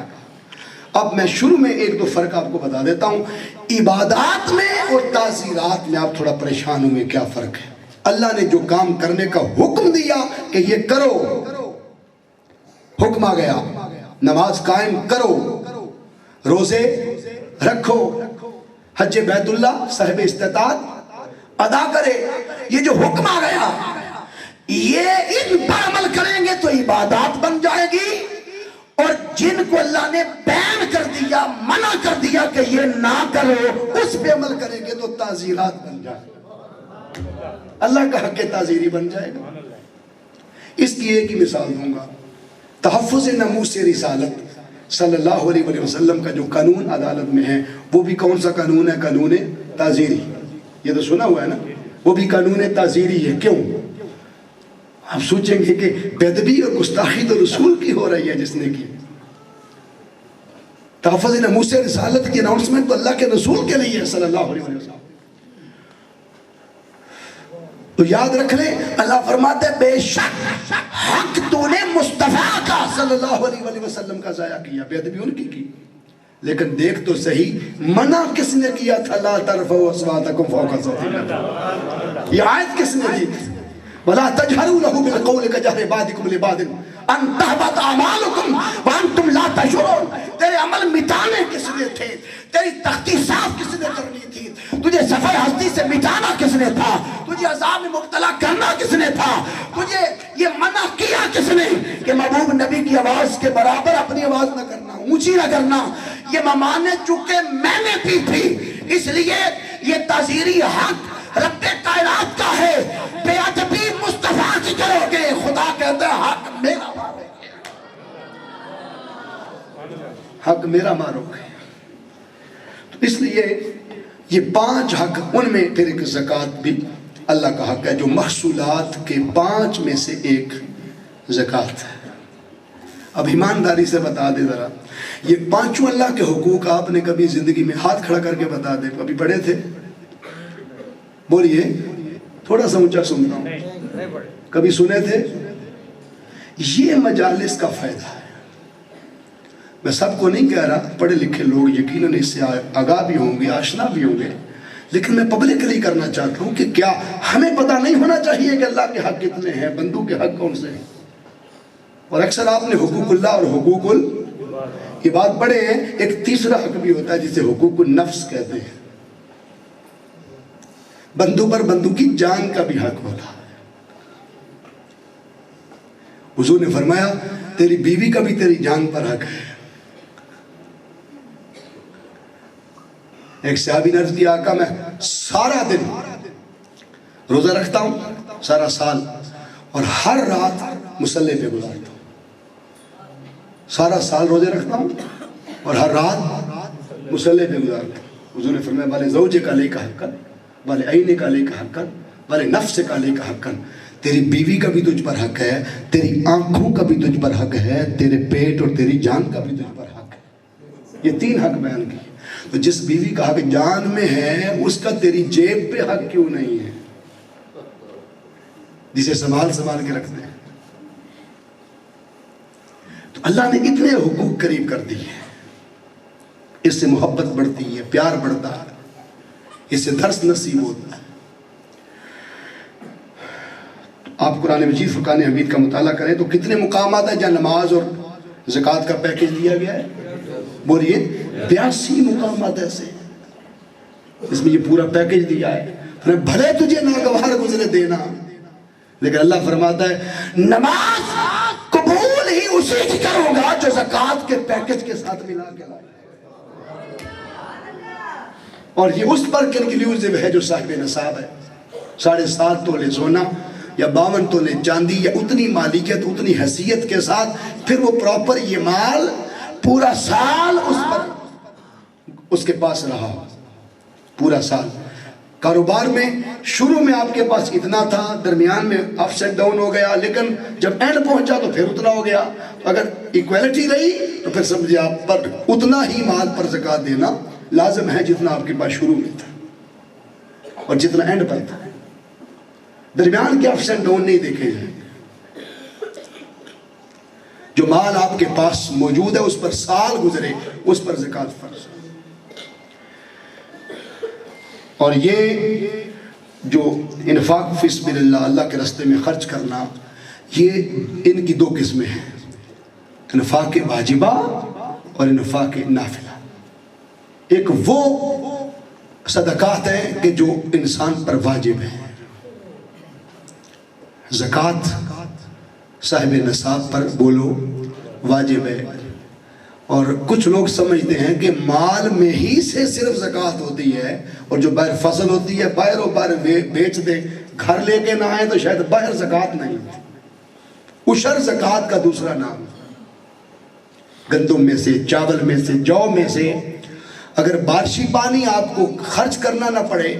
Speaker 2: اب میں شروع میں 1-2 فرق آپ کو بتا دیتا ہوں. عبادات میں اور تعزیرات میں آپ تھوڑا پریشان ہوں گے کیا فرق ہے. اللہ نے جو کام کرنے کا حکم دیا کہ یہ کرو, حکم آ گیا, نماز قائم کرو, روزے رکھو, حج بیت اللہ صاحب استطاعت ادا کرے. یہ جو حکم آ گیا یہ ان پر عمل کریں گے تو عبادات بن جائے گی, اور جن کو اللہ نے بین کر دیا, منع کر دیا کہ یہ نہ کرو, اس پہ عمل کریں گے تو تعزیرات بن جائے گی. اللہ کا حق تعزیری بن جائے گا. اس کی ایک ہی مثال دوں گا. تحفظ ناموس رسالت صلی اللہ علیہ وسلم کا جو قانون عدالت میں ہے وہ بھی کون سا قانون ہے؟ قانون تعزیری. یہ تو سنا ہوا ہے نا, وہ بھی قانون تعزیری ہے. کیوں؟ آپ سوچیں گے کہ بے ادبی اور گستاخی تو رسول کی ہو رہی ہے جس نے کی. تحفظ ناموس رسالت کی اناؤنسمنٹ تو اللہ کے رسول کے لیے ہے صلی اللہ علیہ وسلم. تو یاد رکھ لیں, اللہ فرماتے ہیں بے شک حق تو نے مصطفیٰ کا صلی اللہ علیہ وسلم کا ضائع کیا. بے ادبی ان کی. لیکن دیکھ تو صحیح, منع کس نے کیا تھا؟ لا ترفعوا اصواتکم فوق صوت النبی. یہ آیت کس نے دی؟ وَلَا تَجْهَرُوا لَهُ بِالْقَوْلِ كَجَهْرِ بَعْضِكُمْ لِبَعْضٍ. ان تحبط اعمالکم وانتم لا تشعرون، تیرے عمل مٹانے کس نے تھے؟ تیری تختی صاف کس نے کرنی تھی؟ تجھے سفر ہستی سے مٹانا کس نے تھا؟ تجھے عذاب میں مبتلا کرنا کس نے تھا؟ تجھے یہ منع کیا کس نے کہ محبوب نبی کی آواز کے برابر اپنی آواز نہ کرنا، اونچی نہ کرنا؟ یہ ممانے چونکہ میں نے پی تھی، اس لیے یہ تعزیری حق رب کائنات کا ہے۔ بے ادبی مصطفیٰ کی کرو گے، خدا کہتا ہے حق میرا مارو گے، حق میرا مارو گے۔ تو اس لیے یہ 5 حق، ان میں پھر ایک زکوٰۃ بھی اللہ کا حق ہے، جو محصولات کے 5 میں سے ایک زکوٰۃ ہے۔ اب ایمانداری سے بتا دے ذرا، یہ 5 اللہ کے حقوق آپ نے کبھی زندگی میں ہاتھ کھڑا کر کے بتا دے، کبھی پڑھے تھے؟ بولیے، تھوڑا سا اونچا سنتا ہوں، کبھی سنے تھے؟ یہ مجالس کا فائدہ ہے۔ میں سب کو نہیں کہہ رہا، پڑھے لکھے لوگ یقیناً اس سے آگاہ بھی ہوں گے، آشنا بھی ہوں گے، لیکن میں پبلکلی کرنا چاہتا ہوں کہ کیا ہمیں پتہ نہیں ہونا چاہیے کہ اللہ کے حق کتنے ہیں، بندوں کے حق کون سے ہیں؟ اور اکثر آپ نے حقوق اللہ اور حقوق العباد پڑھے ہیں۔ ایک تیسرا حق بھی ہوتا ہے جسے حقوق النفس کہتے ہیں، بندوں پر بندوں کی جان کا بھی حق ہوتا ہے۔ حضور نے فرمایا تیری بیوی کا بھی تیری جان پر حق ہے۔ ایک صحابی نے عرض کیا آقا میں سارا دن روزہ رکھتا ہوں، سارا سال، اور ہر رات مصلی پہ گزارتا ہوں۔ سارا سال روزے رکھتا ہوں اور ہر رات مصلی پہ گزارتا ہوں۔ حضور نے فرمایا والے زوجے کا لے کا حقن، والے عینے کا لے کا حقن، والے نفس کا لے کا حقن، تیری بیوی کا بھی تجھ پر حق ہے، تیری آنکھوں کا بھی تجھ پر حق ہے، تیرے پیٹ اور تیری جان کا بھی تجھ پر حق ہے۔ یہ 3 حق بیان کیے۔ تو جس بیوی کا حق جان میں ہے، اس کا تیری جیب پہ حق کیوں نہیں ہے، جسے سنبھال کے رکھتے ہیں؟ تو اللہ نے اتنے حقوق قریب کر دی ہے، اس سے محبت بڑھتی ہے، پیار بڑھتا ہے، اس سے درس نصیب ہوتا ہے۔ آپ قرآن مجید فرقان حمید کا مطالعہ کریں تو کتنے مقامات ہیں جہاں نماز اور زکوٰۃ کا پیکج دیا گیا ہے؟ بولیے 82 مقامات ایسے اس میں یہ پورا پیکج دیا ہے۔ بھلے تجھے ناگوار گزرے دینا، لیکن اللہ فرماتا ہے نماز قبول ہی اسی کی کروں گا جو زکوٰۃ کے پیکج کے ساتھ ملا کے لائے، اور یہ اس پر کنکلیوزیو ہے جو صاحب نصاب ہے، 7.5 تولے سونا یا 52 تولے چاندی، یا اتنی مالکیت اتنی حیثیت کے ساتھ، پھر وہ پراپر یہ مال پورا سال اس کے پاس رہا، پورا سال۔ کاروبار میں شروع میں آپ کے پاس اتنا تھا، درمیان میں اپ سیٹ ڈاؤن ہو گیا، لیکن جب اینڈ پہنچا تو پھر اتنا ہو گیا۔ اگر ایکویلٹی رہی تو پھر سمجھے آپ پر اتنا ہی مال پر زکوٰۃ دینا لازم ہے جتنا آپ کے پاس شروع میں تھا اور جتنا اینڈ پر تھا۔ درمیان کے اپ سیٹ ڈاؤن نہیں دیکھے جائیں۔ جو مال آپ کے پاس موجود ہے اس پر سال گزرے، اس پر زکوٰۃ فرض۔ اور یہ جو انفاق فی سبیل اللہ، اللہ کے راستے میں خرچ کرنا، یہ ان کی 2 قسمیں ہیں، انفاق واجبہ اور انفاق نافلہ۔ ایک وہ صدقات ہیں کہ جو انسان پر واجب ہیں، زکوٰۃ صاحب نصاب پر بولو واجب ہے، اور کچھ لوگ سمجھتے ہیں کہ مال میں ہی سے صرف زکوٰۃ ہوتی ہے، اور جو باہر فصل ہوتی ہے باہر و باہر بیچ دے، گھر لے کے نہ آئے تو شاید باہر زکوٰۃ نہیں ہوتی۔ عشر زکوٰۃ کا دوسرا نام، گندم میں سے، چاول میں سے، جو میں سے اگر بارشی پانی آپ کو خرچ کرنا نہ پڑے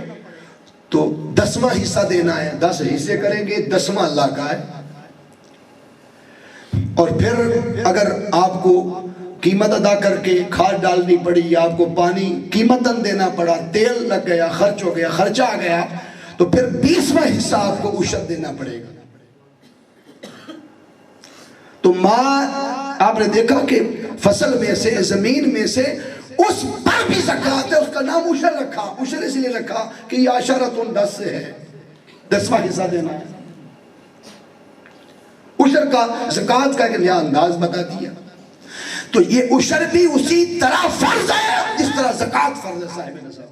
Speaker 2: تو 10واں حصہ دینا ہے، 10 حصے کریں گے، 10واں اللہ کا ہے۔ اور پھر اگر آپ کو قیمت ادا کر کے کھاد ڈالنی پڑی، یا آپ کو پانی قیمتاً دینا پڑا، تیل لگ گیا، خرچ ہو گیا، خرچہ آ گیا، تو پھر 20واں حصہ آپ کو عشر دینا پڑے گا۔ تو آپ نے دیکھا کہ فصل میں سے، زمین میں سے، اس پر بھی زکوٰۃ ہے، اس کا نام عشر رکھا۔ عشر اس لیے رکھا کہ یہ عشرۃ 10 سے ہے، 10واں حصہ دینا ہے۔ عشر کا زکوٰۃ کا ایک نیا انداز بتا دیا. تو یہ عشر بھی اسی طرح فرض ہے جس طرح زکوٰۃ فرض ہے صاحب نصاب.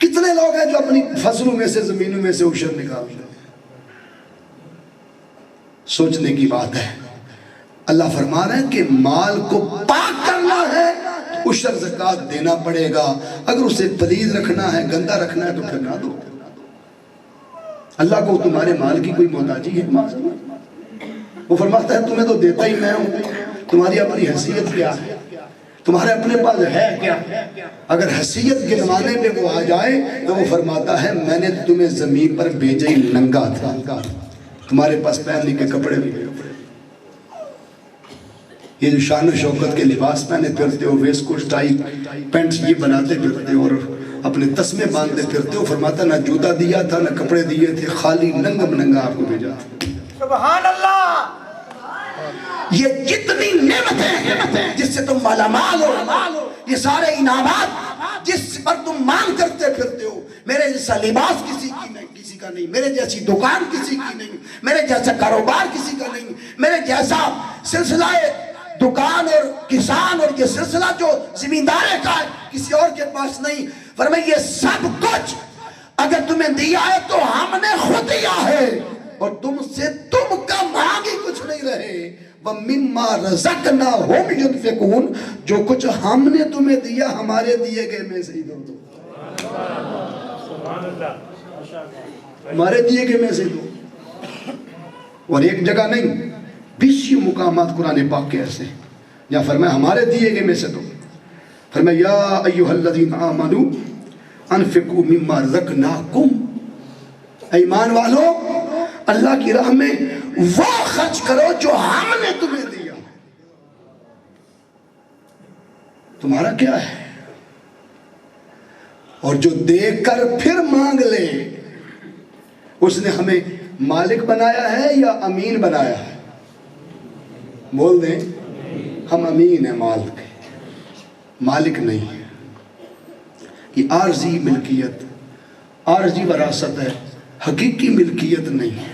Speaker 2: کتنے لوگ ہیں جو اپنی فصلوں میں سے زمینوں میں سے عشر نکالتے ہیں؟ سوچنے کی بات ہے. اللہ فرما رہا ہے کہ مال کو پاک کرنا ہے تو عشر زکوٰۃ دینا پڑے گا. اگر اسے پلید رکھنا ہے، گندا رکھنا ہے تو پھر نہ دو. اللہ کو تمہارے مال کی کوئی محتاجی ہے؟ وہ فرماتا ہے تمہیں تو دیتا ہی میں ہوں. تمہاری اپنی حیثیت کیا ہے؟ تمہارے اپنے پاس ہے کیا؟ اگر حیثیت گنوانے پہ وہ آ جائے تو وہ فرماتا ہے میں نے تمہیں زمین پر بھیجا ہی ننگا تھا، تمہارے پاس پہننے کے کپڑے بھی نہیں. یہ جو شان و شوکت کے لباس پہنے پھرتے ہو، ویسٹ کوٹ ٹائی پینٹس یہ بناتے پھرتے ہو اور اپنے تسمے باندھتے پھرتے ہو، فرماتا نہ جوتا دیا تھا نہ کپڑے دیے تھے، خالی ننگم ننگا آپ کو بھیجا تھا.
Speaker 3: سبحان اللہ.
Speaker 2: یہ جتنی نعمتیں ہیں جس سے تم مالا مال ہو، یہ سارے انعامات جس پر تم مانگ کرتے پھرتے ہو، میرے جیسا لباس کسی کا نہیں، میرے جیسی دکان کسی کی نہیں، میرے جیسا کاروبار کسی کا نہیں، میرے جیسا سلسلہ دکان اور کسان اور یہ سلسلہ جو زمیندارے کا ہے کسی اور کے پاس نہیں. فرمایا یہ سب کچھ اگر تمہیں دیا ہے تو ہم نے خود دیا ہے اور تم سے تم کا مانگ ہی کچھ نہیں رہے. وَمِمَّا رَزَقْنَاهُمْ يُنْفِقُونَ جو کچھ ہم نے تمہیں دیا ہمارے دیے گئے میں سے ہی دو. ہمارے دیے گئے میں سے دو. اور ایک جگہ نہیں، 20 مقامات قرآن پاک کے ایسے جہاں فرمایا ہمارے دیے گئے میں سے دو. فرمایا یا ایھا الذین آمنوا انفقوا مما رزقناکم، ایمان والو اللہ کی راہ میں وہ خرچ کرو جو ہم نے تمہیں دیا. تمہارا کیا ہے؟ اور جو دے کر پھر مانگ لے اس نے ہمیں مالک بنایا ہے یا امین بنایا ہے؟ بول دیں ہم امین ہیں مال کے، مالک نہیں ہے. یہ عارضی ملکیت، عارضی وراثت ہے، حقیقی ملکیت نہیں ہے.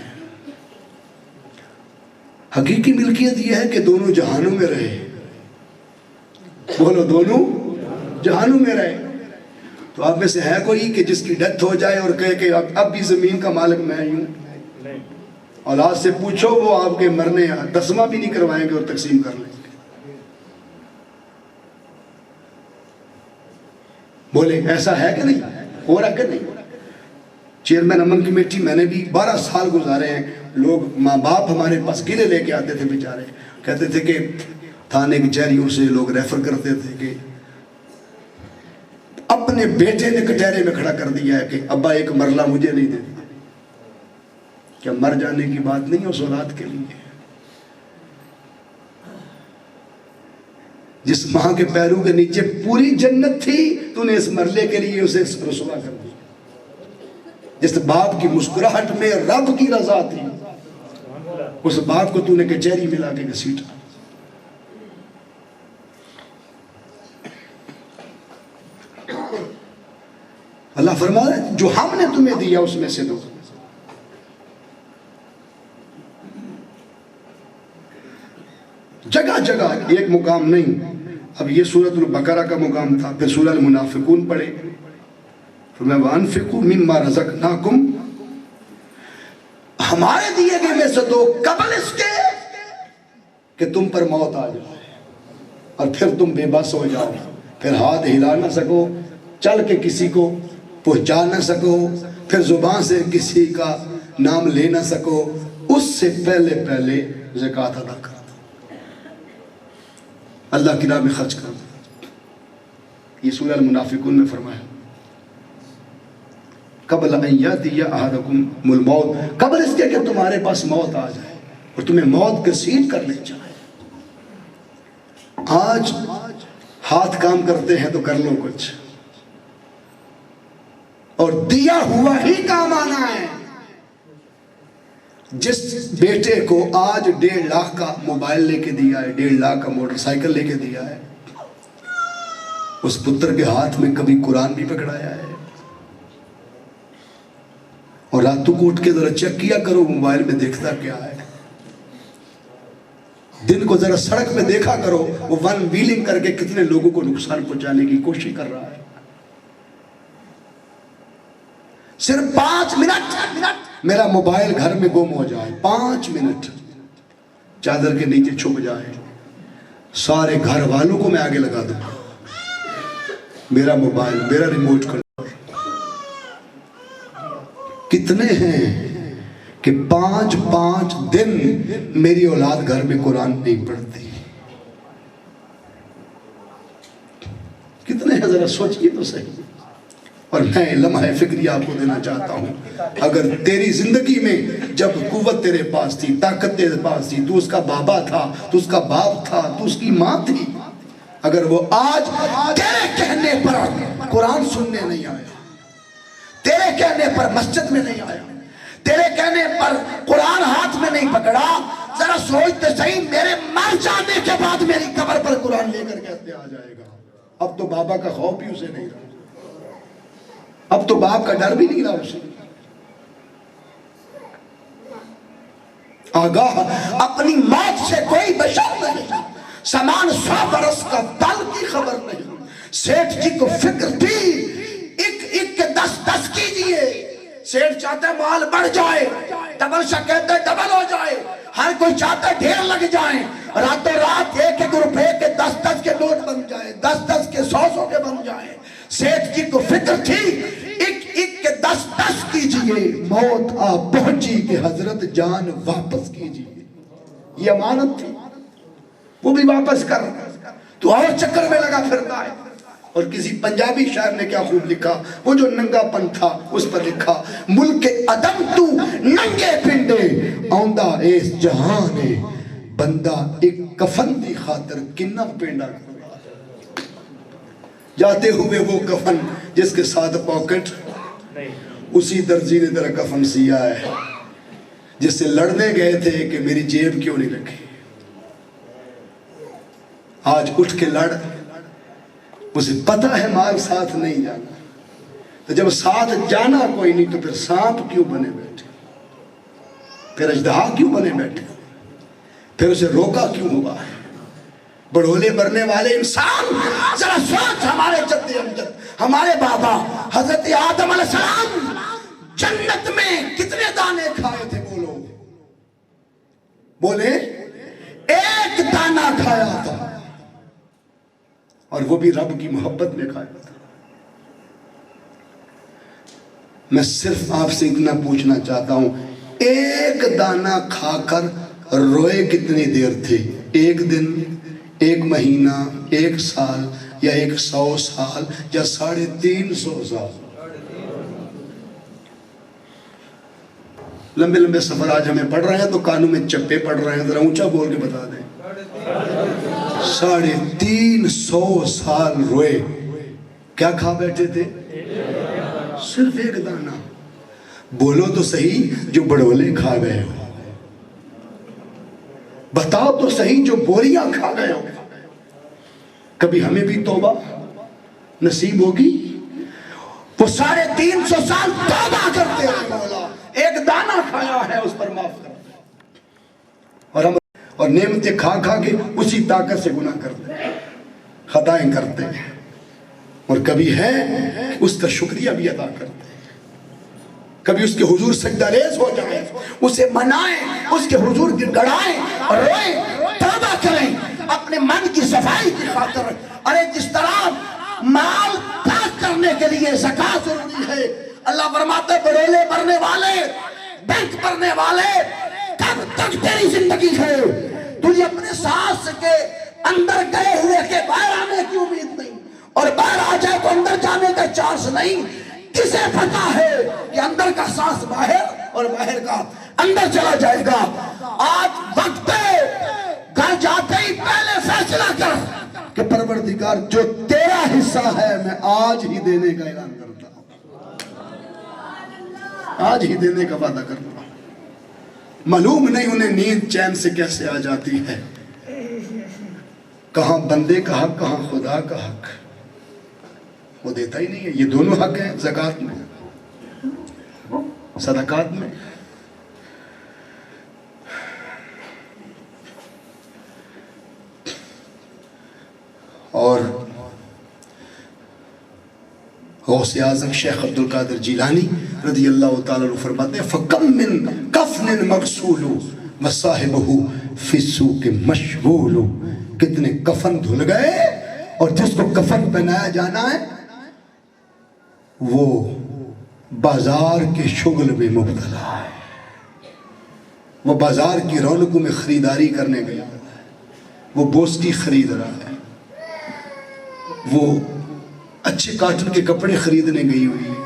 Speaker 2: حقیقی ملکیت یہ ہے کہ دونوں جہانوں میں رہے. بولو دونوں جہانوں میں رہے. تو آپ میں سے ہے کوئی کہ جس کی ڈیتھ ہو جائے اور کہے کہ اب بھی زمین کا مالک میں ہی ہوں؟ اولاد سے پوچھو وہ آپ کے مرنے تسمہ بھی نہیں کروائیں گے اور تقسیم کر لیں گے. بولے ایسا ہے کہ نہیں؟ ہو رہا کہ نہیں؟ چیئرمین امن کمیٹی میں نے بھی 12 سال گزارے ہیں. لوگ ماں باپ ہمارے پاس گلے لے کے آتے تھے بیچارے، کہتے تھے کہ تھانے کچہریوں سے لوگ ریفر کرتے تھے کہ اپنے بیٹے نے کٹہرے میں کھڑا کر دیا ہے کہ ابا ایک مرلہ مجھے نہیں دیتے. کیا مر جانے کی بات نہیں اس اولاد کے لیے؟ جس ماں کے پیروں کے نیچے پوری جنت تھی تو نے اس مرلے کے لیے اسے رسوا کر دیا. جس باپ کی مسکراہٹ میں رب کی رضا تھی اس باپ کو تو نے کچہری میں لا کے گھسیٹا. اللہ فرما رہا ہے جو ہم نے تمہیں دیا اس میں سے دو. جگہ جگہ ایک مقام نہیں. اب یہ سورۃ البقرہ کا مقام تھا، پھر سورۃ المنافقون پڑھے. فرمایا وَأَنفِقُوا مِمَّا رَزَقْنَاكُمْ، ہمارے دیے گئے میں سے دو قبل اس کے کہ تم پر موت آ جائے اور پھر تم بے بس ہو جاؤ، پھر ہاتھ ہلا نہ سکو، چل کے کسی کو پہنچا نہ سکو، پھر زبان سے کسی کا نام لے نہ سکو. اس سے پہلے پہلے زکوٰۃ ادا کر دو، اللہ کی راہ میں خرچ کر دو. یہ سورہ المنافقون میں فرمایا قبل ان یاتی احدکم الموت، قبل اس کے کہ تمہارے پاس موت آ جائے اور تمہیں موت گھسیٹ کر لے جائے. آج ہاتھ کام کرتے ہیں تو کر لو کچھ، اور دیا ہوا ہی کام آنا ہے. جس بیٹے کو آج 1.5 لاکھ کا موبائل لے کے دیا ہے، 1.5 لاکھ کا موٹر سائیکل لے کے دیا ہے، اس پتر کے ہاتھ میں کبھی قرآن بھی پکڑایا ہے اور راتوں کو اٹھ کے ذرا چیک کیا کرو موبائل میں دیکھتا کیا ہے. دن کو ذرا سڑک پہ دیکھا کرو وہ ون ویلنگ کر کے کتنے لوگوں کو نقصان پہنچانے کی کوشش کر رہا ہے. صرف 5 منٹ میرا موبائل گھر میں گم ہو جائے, 5 منٹ چادر کے نیچے چھپ جائے, سارے گھر والوں کو میں آگے لگا دوں. میرا موبائل, میرا ریموٹ کنٹرول. کتنے ہیں کہ 5 دن میری اولاد گھر میں قرآن نہیں پڑھتی؟ کتنے ہیں ذرا سوچئے تو صحیح. اور میں لمحہ فکری آپ کو دینا چاہتا ہوں, اگر تیری زندگی میں جب قوت تیرے پاس تھی, طاقت تیرے پاس تھی, تو اس کا بابا تھا, تو اس کا باپ تھا, تو اس کی ماں تھی, اگر وہ آج تیرے کہنے پر قرآن سننے نہیں آیا, تیرے کہنے پر مسجد میں نہیں آیا, تیرے کہنے پر قرآن ہاتھ میں نہیں پکڑا, ذرا سوچتے صحیح میرے مر جانے کے بعد میری قبر پر قرآن لے کر کہتے آ جائے گا. اب تو بابا کا خوف بھی اسے نہیں رہا, اب تو باپ کا ڈر بھی نہیں رہا اسے. آگاہ اپنی موت سے کوئی بشر نہیں, سامان 100 برس کا دل کی خبر نہیں. سیٹھ جی کو فکر تھی ایک کے 10 کیجئے. سیٹھ چاہتے مال بڑھ جائے, ڈبل شاہ کہتے ڈبل ہو جائے, ہر کوئی چاہتا ڈھیر لگ جائیں, راتوں رات 1 روپے کے 10 کے نوٹ بن جائیں, 10 کے 100 کے بن جائیں. سیٹھ جی کو فکر تھی ایک کے 10 کیجئے, موت آ پہنچی کہ حضرت جان واپس کیجئے. یہ امانت تھی, وہ بھی واپس کر, تو اور چکر میں لگا پھرتا ہے. اور کسی پنجابی شاعر نے کیا خوب لکھا, وہ جو ننگا پن تھا اس پر لکھا, ملک عدم تو ننگے پنڈے آندہ اس جہانے, بندہ ایک کفن دی خاطر کنہ پینڈا کرا. جاتے ہوئے وہ کفن جس کے ساتھ پاکٹ, اسی درزی نے تیرا کفن سیا ہے جس سے لڑنے گئے تھے کہ میری جیب کیوں نہیں رکھی. آج اٹھ کے لڑ, اسے پتہ ہے مال ساتھ نہیں جانا, تو جب ساتھ جانا کوئی نہیں تو پھر سانپ کیوں بنے بیٹھے, پھر اژدہا کیوں بنے بیٹھے, پھر اسے روکا کیوں ہوا ہے. بڑھولے برنے والے انسان ذرا سوچ, ہمارے جد امجد, ہمارے بابا حضرت آدم علیہ السلام جنت میں کتنے دانے کھائے تھے؟ بولے 1 دانہ کھایا تھا, اور وہ بھی رب کی محبت میں کھایا تھا. میں صرف آپ سے اتنا پوچھنا چاہتا ہوں, 1 دانہ کھا کر روئے کتنی دیر تھے؟ 1 دن, 1 مہینہ, 1 سال, یا 100 سال, یا 350 سال؟ لمبے لمبے سفر آج ہمیں پڑھ رہے ہیں تو کانوں میں چپے پڑھ رہے ہیں, ذرا اونچا بول کے بتا دیں. 350 سال روئے, کیا کھا بیٹھے تھے؟ صرف 1 دانہ. بولو تو صحیح جو بڑولے کھا گئے ہو, بتاؤ تو صحیح جو بوریاں کھا گئے ہو. کبھی ہمیں بھی توبہ نصیب ہوگی؟ وہ 350 سال توبہ کرتے ہیں مولا, 1 دانہ کھایا ہے اس پر معاف کر دے. اور ہم اور نعمتیں کھا کھا کے اسی طاقت سے گناہ کرتے ہیں, خطائیں کرتے ہیں, اور کبھی ہے اس کا شکریہ بھی ادا کرتے ہیں. کبھی اس کے حضور سجدہ ریز ہو جائیں, اسے منائیں, اس کے حضور گڑائیں اور روئیں, توبہ کریں اپنے من کی صفائی کی خاطر. ارے جس طرح مال پاک کرنے کے لیے زکوٰۃ ضروری ہے, اللہ فرماتے بڑولے بھرنے والے, بینک بھرنے والے, کب تک تیری زندگی ہے؟ تجھے اپنے سانس کے اندر گئے ہوئے کے باہر آنے کی امید نہیں, اور باہر آ جائے تو اندر جانے کا چانس نہیں. کسے پتا ہے کہ اندر کا سانس باہر اور باہر کا اندر چلا جائے گا؟ آج وقت ہے, گھر جاتے ہی پہلے فیصلہ کر کہ پروردگار جو تیرا حصہ ہے میں آج ہی دینے کا اعلان کرتا ہوں, آج ہی دینے کا وعدہ کرتا ہوں. معلوم نہیں انہیں نیند چین سے کیسے آ جاتی ہے, کہاں بندے کا حق کہاں خدا کا حق, وہ دیتا ہی نہیں ہے. یہ دونوں حق ہیں زکوٰۃ میں. صدقات میں. اور غوث اعظم شیخ عبد القادر جیلانی رضی اللہ تعالیٰ عنہ فرماتے ہیں فَكَمْ مِن كَفْنٍ مَغْسُولُ وَصَاحِبُهُ فِي السُّوقِ مَشْغُولُ. کتنے کفن دھل گئے اور جس کو کفن پہنایا جانا ہے وہ بازار کے شغل میں مبتلا ہے. وہ بازار کی رونقوں میں خریداری کرنے گیا ہے, وہ بوسٹی خرید رہا ہے, وہ اچھے کاٹن کے کپڑے خریدنے گئی ہوئی ہے.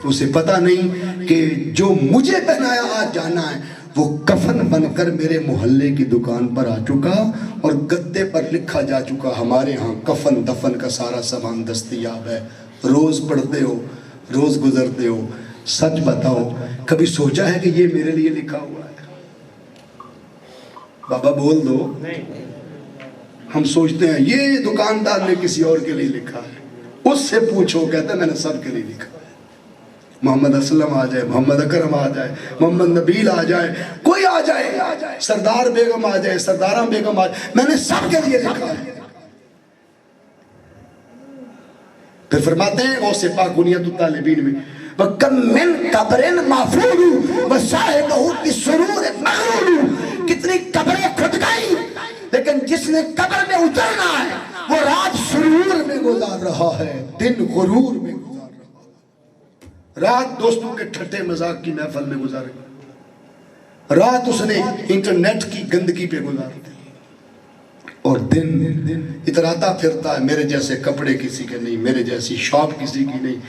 Speaker 2: اسے پتہ نہیں کہ جو مجھے پہنایا آج جانا ہے وہ کفن بن کر میرے محلے کی دکان پر آ چکا اور گدے پر لکھا جا چکا ہمارے ہاں کفن دفن کا سارا سامان دستیاب ہے. روز پڑھتے ہو, روز گزرتے ہو, سچ بتاؤ کبھی سوچا ہے کہ یہ میرے لیے لکھا ہوا ہے؟ بابا بول دو. ہم سوچتے ہیں یہ دکاندار نے کسی اور کے لیے لکھا ہے. اس سے پوچھو, کہتا ہے میں نے سب کے لیے لکھا ہے. محمد اسلم آ جائے, محمد اکرم آ جائے, محمد نبیل آ جائے, کوئی آ جائے, سردار بیگم آ جائے, سردارہ بیگم آ جائے, میں نے سب کے لیے لکھا ہے. پھر فرماتے ہیں غوث پاک بنیت الطالبین میں وَكَمْ مِن قَبْرٍ مَعْفُورُ وَصَاحِبُهُ بِالسُّرُورِ مَغْرُورُ. کتنی قبریں کھد گئی لیکن جس نے قبر میں اترنا ہے وہ رات سرور میں گزار رہا ہے, دن غرور میں گزار رہا ہے. رات دوستوں کے ٹھٹے مذاق کی محفل میں گزارے, رات اس نے انٹرنیٹ کی گندگی پہ گزار دی, اور دن اتراتا پھرتا ہے میرے جیسے کپڑے کسی کے نہیں, میرے جیسی شاپ کسی کی نہیں,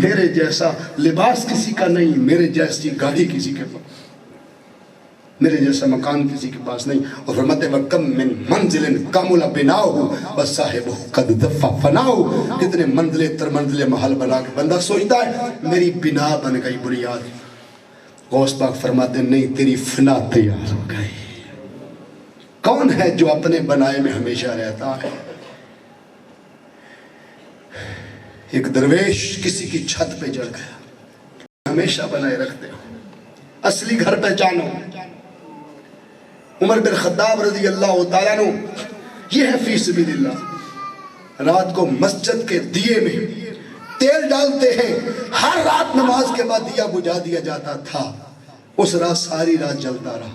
Speaker 2: میرے جیسا لباس کسی کا نہیں, میرے جیسی گاڑی کسی کے پاس, میرے جیسا مکان کسی کے پاس نہیں. اور فرماتے وَكَمْ مِن مَنزِلٍ كَمُلَ بِنَاؤُهُ وَصَاحِبُهُ قَدْ دَفَّ فَنَاؤُهُ. کتنے منزلے تر منزلے محل بنا کے بندہ سوچتا ہے میری بنا بن گئی بنیاد. غوث پاک فرماتے نہیں, تیری فنا تیار ہو گئی. کون ہے جو اپنے بنائے میں ہمیشہ رہتا ہے؟ ایک درویش کسی کی چھت پہ چڑھ گیا, ہمیشہ بنائے رکھتے ہو, اصلی گھر پہچانو. عمر بن خطاب رضی اللہ تعالیٰ عنہ, یہ ہے فی سبیل اللہ. رات کو مسجد کے دیے میں تیل ڈالتے ہیں, ہر رات نماز کے بعد دیا بجھا دیا جاتا تھا. اس رات ساری رات جلتا رہا.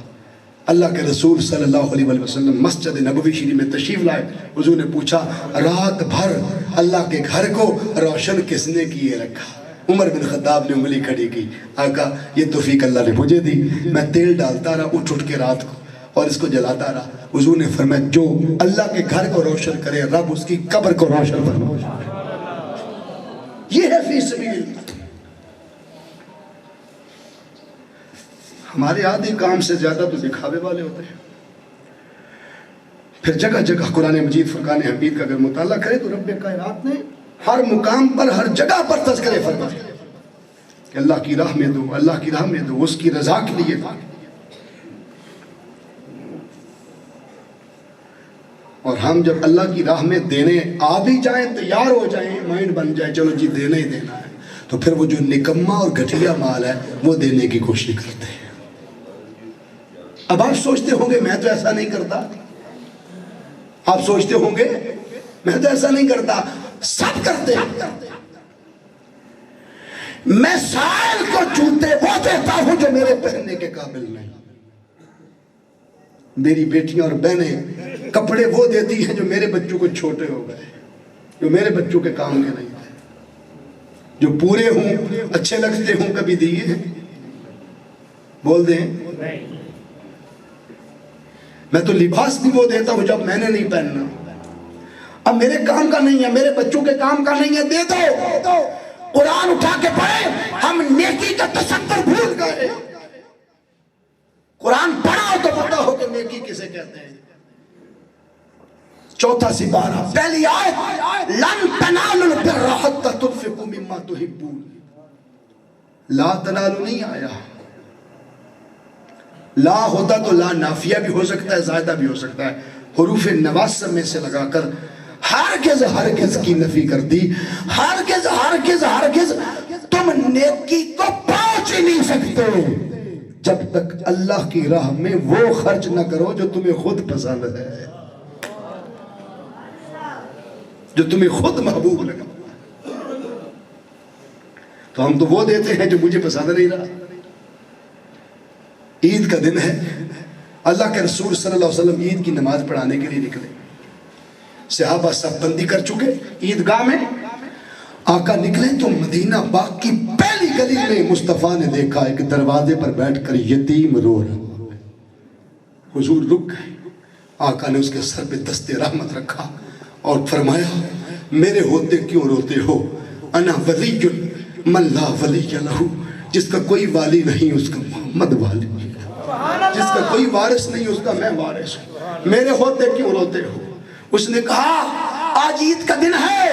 Speaker 2: اللہ کے رسول صلی اللہ علیہ وسلم مسجد نبوی شریف میں تشریف لائے. حضور نے پوچھا رات بھر اللہ کے گھر کو روشن کس نے کیے رکھا؟ عمر بن خطاب نے انگلی کھڑی کی, آقا یہ توفیق اللہ نے مجھے دی, میں تیل ڈالتا رہا اٹھ اٹھ کے رات کو اور اس کو جلاتا رہا. حضور نے فرمایا جو اللہ کے گھر کو روشن کرے رب اس کی قبر کو روشن فرمائے. یہ ہے فی سبیل اللہ. ہمارے آدھی کام سے زیادہ تو دکھاوے والے ہوتے ہیں. پھر جگہ جگہ قرآن مجید فرقان حمید کا اگر مطالعہ کرے تو رب کائنات نے ہر مقام پر ہر جگہ پر تذکرے فرمائے کہ اللہ کی راہ میں دو, اللہ کی راہ میں دو, اس کی رضا کے لیے دو. اور ہم جب اللہ کی راہ میں دینے آ بھی جائیں, تیار ہو جائیں, مائنڈ بن جائے چلو جی دینا ہی دینا ہے, تو پھر وہ جو نکمہ اور گھٹیا مال ہے وہ دینے کی کوشش کرتے ہیں. اب آپ سوچتے ہوں گے میں تو ایسا نہیں کرتا, آپ سوچتے ہوں گے میں تو ایسا نہیں کرتا, سب کرتے ہیں. میں سائل کو جوتے وہ دیتا ہوں جو میرے پہننے کے قابل نہیں. میری بیٹیاں اور بہنیں کپڑے وہ دیتی ہیں جو میرے بچوں کو چھوٹے ہو گئے, جو میرے بچوں کے کام کے نہیں تھے, جو پورے ہوں اچھے لگتے ہوں. کبھی دیے بول دیں میں تو لباس بھی وہ دیتا ہوں جب میں نے نہیں پہننا, اب میرے کام کا نہیں ہے, میرے بچوں کے کام کا نہیں ہے, دے دو. قرآن اٹھا کے پڑھے, ہم نیکی کا تصور بھول گئے. قرآن پڑھا ہو تو پتہ ہو کہ نیکی کسے کہتے ہیں. 4 سپارہ پہلی آیت لن تنالوا البر حتى تنفقوا مما تحبون. لا تنالوا نہیں آیا, لا ہوتا تو لا نافیہ بھی ہو سکتا ہے, زائدہ بھی ہو سکتا ہے. حروف نواسب میں سے لگا کر ہرگز ہرگز کی نفی کر دی. ہرگز ہرگز ہرگز تم نیکی کو پہنچ ہی نہیں سکتے جب تک اللہ کی راہ میں وہ خرچ نہ کرو جو تمہیں خود پسند ہے، جو تمہیں خود محبوب لگا۔ تو ہم تو وہ دیتے ہیں جو مجھے پسند نہیں رہا۔ عید کا دن ہے، اللہ کے رسول صلی اللہ علیہ وسلم عید کی نماز پڑھانے کے لیے نکلے، صحابہ صف بندی کر چکے عیدگاہ میں، آقا نکلے تو مدینہ باغ کی پہلی گلی میں مصطفیٰ نے دیکھا ایک دروازے پر بیٹھ کر یتیم رو رہا۔ حضور رک گئے، آقا نے اس کے سر پہ دست رحمت رکھا اور فرمایا میرے ہوتے کیوں روتے ہو؟ انا ولی من لا ولی لہ، جس کا کوئی والی نہیں اس کا محمد والی، جس کا کوئی وارث نہیں اس کا میں وارث ہوں، میرے ہوتے کیوں روتے ہو؟ اس نے کہا آج عید کا دن ہے،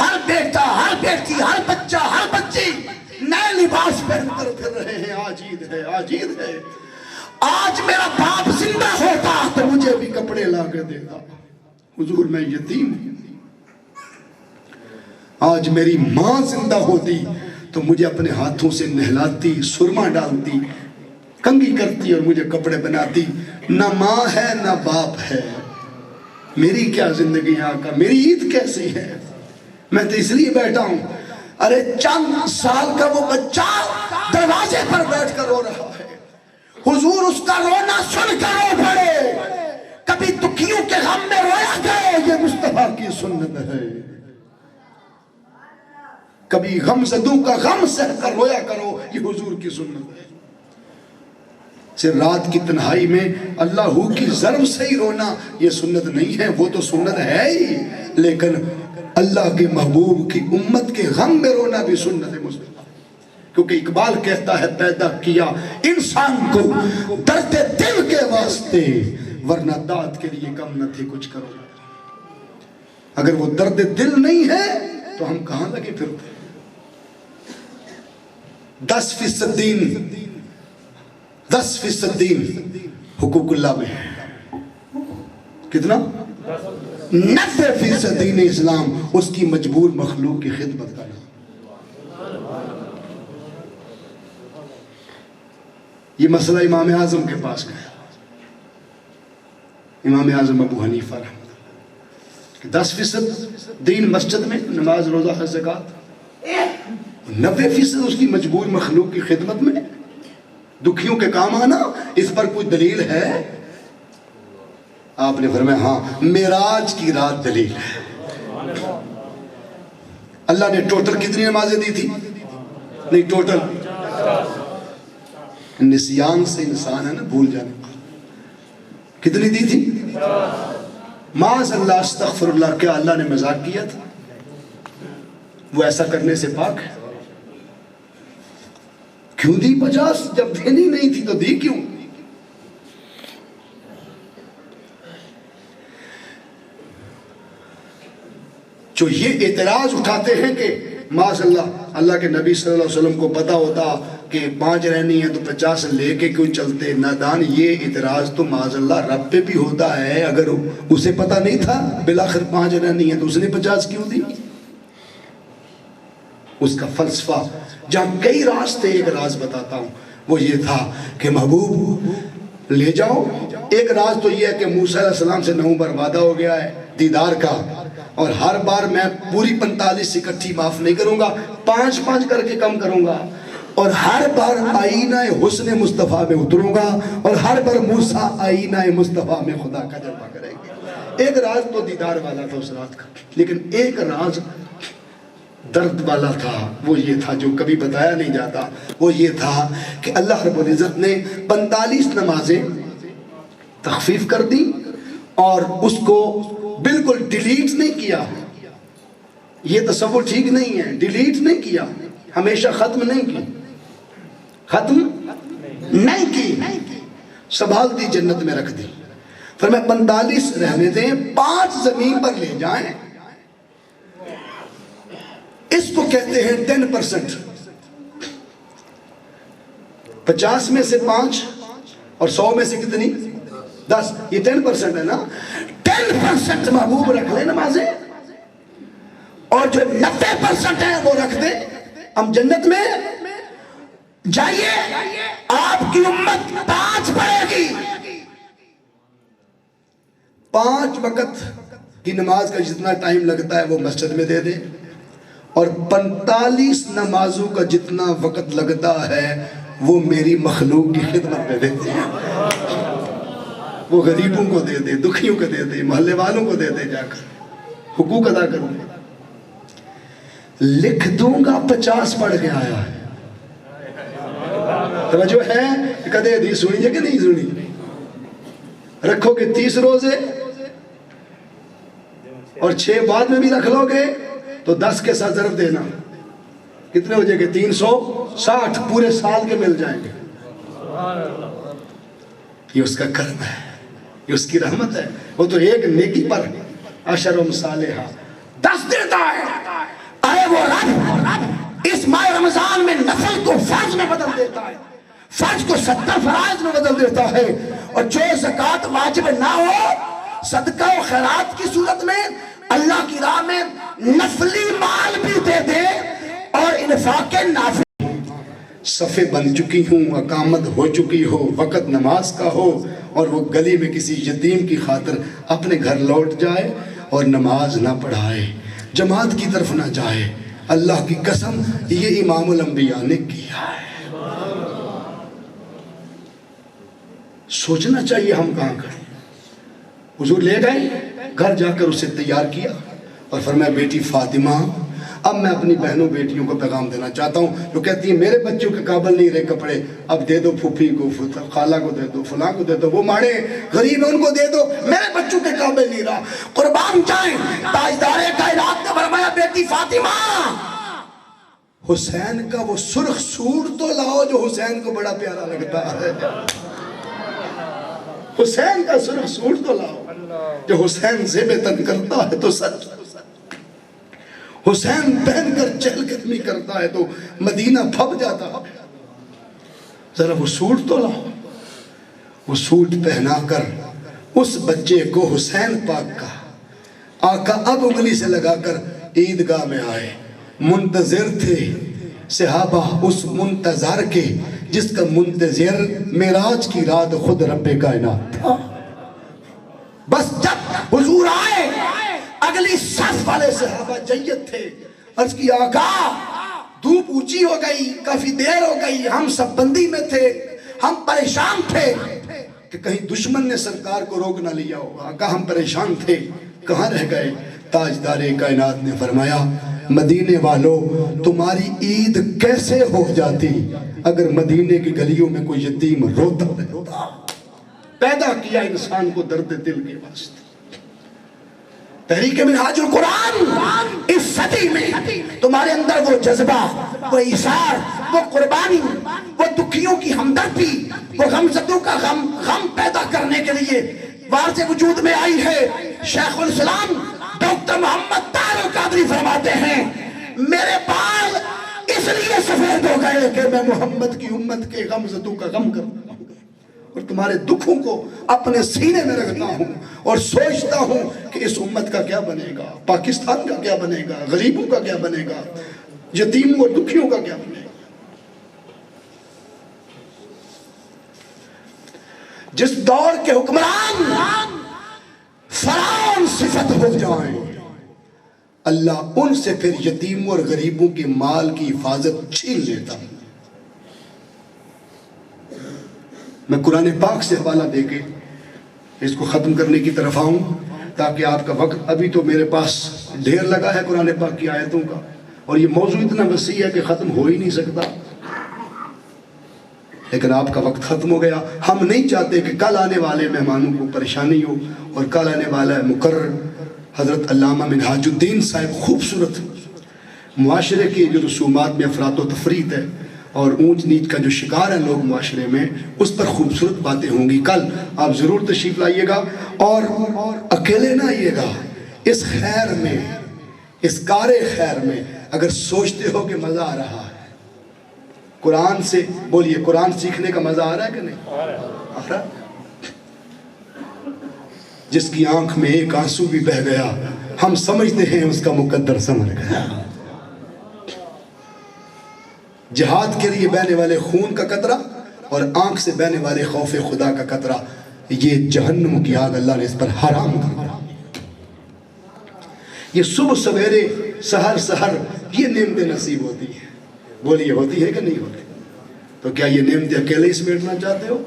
Speaker 2: ہر بیٹا ہر بیٹی ہر بچہ ہر بچی نئے لباس پہن کر پھر رہے ہیں، آج عید ہے، آج عید ہے۔ آج میرا باپ زندہ ہوتا تو مجھے بھی کپڑے لا کے دیتا، حضور میں یتیم ہوں۔ آج میری ماں زندہ ہوتی تو مجھے اپنے ہاتھوں سے نہلاتی، سرما ڈالتی، کنگھی کرتی اور مجھے کپڑے بناتی۔ نہ ماں ہے نہ باپ ہے، میری کیا زندگی ہے آقا، میری عید کیسی ہے؟ میں تو اس لیے بیٹھا ہوں۔ ارے چند سال کا وہ بچہ دروازے پر بیٹھ کر رو رہا ہے، حضور اس کا رونا سن کر رو پڑے، کبھی دکھیوں کے غم میں رویا کرو، یہ مصطفیٰ کی سنت ہے۔ کبھی غم زدوں کا غم سہ کر رویا کرو، یہ حضور کی سنت ہے۔ صرف رات کی تنہائی میں اللہ کی ضرب سے ہی رونا یہ سنت نہیں ہے، وہ تو سنت ہے ہی، لیکن اللہ کے محبوب کی امت کے غم میں رونا بھی سنت ہے مصطفیٰ۔ کیونکہ اقبال کہتا ہے پیدا کیا انسان کو درد دل کے واسطے، ورنہ داد کے لیے کم نہ تھی کچھ کرو۔ اگر وہ درد دل نہیں ہے تو ہم کہاں لگے پھرتے؟ 10% دین، 10% دین حقوق اللہ میں ہے، کتنا؟ 90% دین اسلام اس کی مجبور مخلوق کی خدمت کرنا۔ یہ مسئلہ امام اعظم کے پاس گیا، امام اعظم ابو حنیفہ رحمۃ اللہ، کہ 10% دین مسجد میں نماز روزہ حج زکوٰۃ، 90% اس کی مجبور مخلوق کی خدمت میں، دکھیوں کے کام آنا، اس پر کوئی دلیل ہے؟ آپ نے فرمایا ہاں، معراج کی رات دلیل ہے۔ اللہ نے ٹوٹل کتنی نمازیں دی تھی؟ نہیں، ٹوٹل نسیان سے انسان ہے نا، بھول جانے، کتنی دی تھی؟ معاذ اللہ استغفر اللہ، کیا اللہ نے مذاق کیا تھا؟ وہ ایسا کرنے سے پاک ہے۔ کیوں دی 50؟ جب دینی نہیں تھی تو دی کیوں؟ جو یہ اعتراض اٹھاتے ہیں کہ معاذ اللہ، اللہ کے نبی صلی اللہ علیہ وسلم کو پتا ہوتا کہ 5 رہنی ہیں تو 50 لے کے کیوں چلتے؟ نادان، یہ اعتراض تو معاذ اللہ رب پہ بھی ہوتا ہے، اگر اسے پتا نہیں تھا بالآخر 5 رہنی ہیں تو اس نے 50 کیوں دی؟ اس کا فلسفہ، جہاں کئی راز تھے، ایک راز بتاتا ہوں، وہ یہ تھا کہ محبوب لے جاؤ۔ ایک راز تو یہ ہے کہ موسیٰ علیہ السلام سے 9 بار وعدہ ہو گیا ہے دیدار کا، اور ہر بار میں پوری 45 اکٹھی معاف نہیں کروں گا، 5 کر کے کم کروں گا، اور ہر بار آئینہ حسن مصطفیٰ میں اتروں گا، اور ہر بار موسیٰ آئینہ مصطفیٰ میں خدا کا جلوہ کریں گے۔ ایک راز تو دیدار والا تھا اس رات کا، لیکن ایک راز درد والا تھا، وہ یہ تھا جو کبھی بتایا نہیں جاتا، وہ یہ تھا کہ اللہ رب العزت نے 45 نمازیں تخفیف کر دی، اور اس کو بالکل ڈیلیٹ نہیں کیا۔ یہ تصور ٹھیک نہیں ہے، ڈیلیٹ نہیں کیا، ہمیشہ ختم نہیں کی، ختم نہیں کی، سنبھال دی، جنت میں رکھ دی۔ پھر میں 45 رہنے دیں، 5 زمین پر لے جائیں، اس کو کہتے ہیں 10%۔ 50 میں سے 5 اور 100 میں سے کتنی؟ 10، یہ 10% ہے نا۔ 10% محبوب رکھ لیں نمازیں، اور جو 90% ہیں وہ رکھ دیں ہم جنت میں جائیے، آپ کی امت 5 پڑھے گی، 5 وقت کی نماز کا جتنا ٹائم لگتا ہے وہ مسجد میں دے دے، اور 45 نمازوں کا جتنا وقت لگتا ہے وہ میری مخلوق کی خدمت میں دیتے ہیں۔ وہ غریبوں کو دے دے، دکھیوں کو دے دے، محلے والوں کو دے دے، جا کر حقوق ادا کر دے۔ لکھ دوں گا 50 پڑھ کے آیا ہے، توجہ ہے؟ کدے حدیث سنی ہے کہ نہیں سنی؟ رکھو گے 30 روزے اور 6 بعد میں بھی رکھ لو گے تو 10 کے ساتھ ضرب دینا، کتنے ہو جائے گے؟ 360 پورے سال کے مل جائیں گے۔ یہ اس کا کرم ہے، یہ اس کی رحمت ہے۔ وہ تو ایک نیکی پر 10 مصالحہ 10 دیتا ہے۔ اے وہ رب اس ماہ رمضان میں نفل کو فرض میں بدل دیتا ہے، فرض کو 70 فرائض میں بدل دیتا ہے، اور جو زکوٰۃ واجب نہ ہو صدقہ و خیرات کی صورت میں اللہ کی راہ میں نفلی مال بھی دے دے، اور انفاق نافل۔ صفیں بن چکی ہوں، اقامت ہو چکی ہو، وقت نماز کا ہو، اور وہ گلی میں کسی یتیم کی خاطر اپنے گھر لوٹ جائے اور نماز نہ پڑھائے، جماعت کی طرف نہ جائے، اللہ کی قسم یہ امام الانبیاء نے کیا ہے۔ سوچنا چاہیے ہم کہاں کھڑے۔ حضور لے گئے، گھر جا کر اسے تیار کیا اور فرمایا بیٹی فاطمہ اب میں اپنی بہنوں بیٹیوں کو پیغام دینا چاہتا ہوں جو کہتی ہیں میرے بچوں کے قابل نہیں رہے کپڑے، اب دے دو پھوپھی کو، خالہ کو دے دو، فلاں کو دے دو، وہ ماڑے غریب ہیں ان کو دے دو، میرے بچوں کے قابل نہیں رہا، قربان جائیں۔ تاجدار کائنات نے فرمایا بیٹی فاطمہ حسین کا وہ سرخ سوٹ تو لاؤ جو حسین کو بڑا پیارا لگتا ہے، حسین کا سرخ سوٹ تو لاؤ جو حسین زیب تن کرتا ہے تو سچ، حسین پہن کر چہل قدمی کرتا ہے تو مدینہ پھپ جاتا ہے، ذرا وہ سوٹ تو لاؤ۔ وہ سوٹ پہنا کر اس بچے کو حسین پاک کا آقا اب انگلی سے لگا کر عیدگاہ میں آئے، منتظر تھے صحابہ اس منتظر کے جس کا منتظر معراج کی رات خود رب کائنات تھا۔ بس جب حضور آئے اگلی صف والے صحابہ جیت تھے، عرض کی آقا دھوپ اونچی ہو گئی، کافی دیر ہو گئی، ہم سب بندی میں تھے، ہم پریشان تھے کہ کہیں دشمن نے سرکار کو روک نہ لیا ہو۔ آقا ہم پریشان تھے، کہاں رہ گئے؟ تاجدار کائنات نے فرمایا مدینے والوں تمہاری عید کیسے ہو جاتی اگر مدینے کی گلیوں میں کوئی یتیم روتا رہتا۔ پیدا کیا انسان کو درد دل کے واسطے۔ تحریک منہاج القرآن اس صدی میں تمہارے اندر وہ جذبہ، وہ ایثار، وہ قربانی، وہ دکھیوں کی ہمدردی، وہ غمزدوں کا غم پیدا کرنے کے لیے وارث وجود میں آئی ہے۔ شیخ الاسلام ڈاکٹر محمد طاہر القادری فرماتے ہیں میرے بال اس لیے سفید ہو گئے کہ میں محمد کی امت کے غمزدوں کا غم کرتا ہوں اور تمہارے دکھوں کو اپنے سینے میں رکھتا ہوں اور سوچتا ہوں کہ اس امت کا کیا بنے گا، پاکستان کا کیا بنے گا، غریبوں کا کیا بنے گا، یتیموں اور دکھیوں کا کیا بنے گا۔ جس دور کے حکمران فرعون صفت ہو جائیں اللہ ان سے پھر یتیموں اور غریبوں کے مال کی حفاظت چھین لیتا۔ میں قرآن پاک سے حوالہ دے کے اس کو ختم کرنے کی طرف آؤں تاکہ آپ کا وقت، ابھی تو میرے پاس ڈھیر لگا ہے قرآن پاک کی آیتوں کا اور یہ موضوع اتنا وسیع ہے کہ ختم ہو ہی نہیں سکتا، لیکن آپ کا وقت ختم ہو گیا۔ ہم نہیں چاہتے کہ کل آنے والے مہمانوں کو پریشانی ہو، اور کل آنے والا ہے مقرر حضرت علامہ منہاج الدین صاحب خوبصورت معاشرے کی جو رسومات میں افراط و تفریط ہے اور اونچ نیچ کا جو شکار ہیں لوگ معاشرے میں، اس پر خوبصورت باتیں ہوں گی۔ کل آپ ضرور تشریف لائیے گا اور اکیلے نہ آئیے گا، اس خیر میں، اس کار خیر میں اگر سوچتے ہو کہ مزہ آ رہا ہے، قرآن سے بولیے قرآن سیکھنے کا مزہ آ رہا ہے کہ نہیں آ رہا؟ جس کی آنکھ میں ایک آنسو بھی بہ گیا ہم سمجھتے ہیں اس کا مقدر سمجھ گیا۔ جہاد کے لیے بہنے والے خون کا قطرہ اور آنکھ سے بہنے والے خوف خدا کا قطرہ، یہ جہنم کی آگ اللہ نے اس پر حرام کر دیا۔ یہ صبح سویرے سحر یہ نعمتیں نصیب ہوتی ہیں، بولیے ہوتی ہے کہ نہیں ہوتی؟ تو کیا یہ نعمتیں اکیلے ہی سمیٹنا چاہتے ہو؟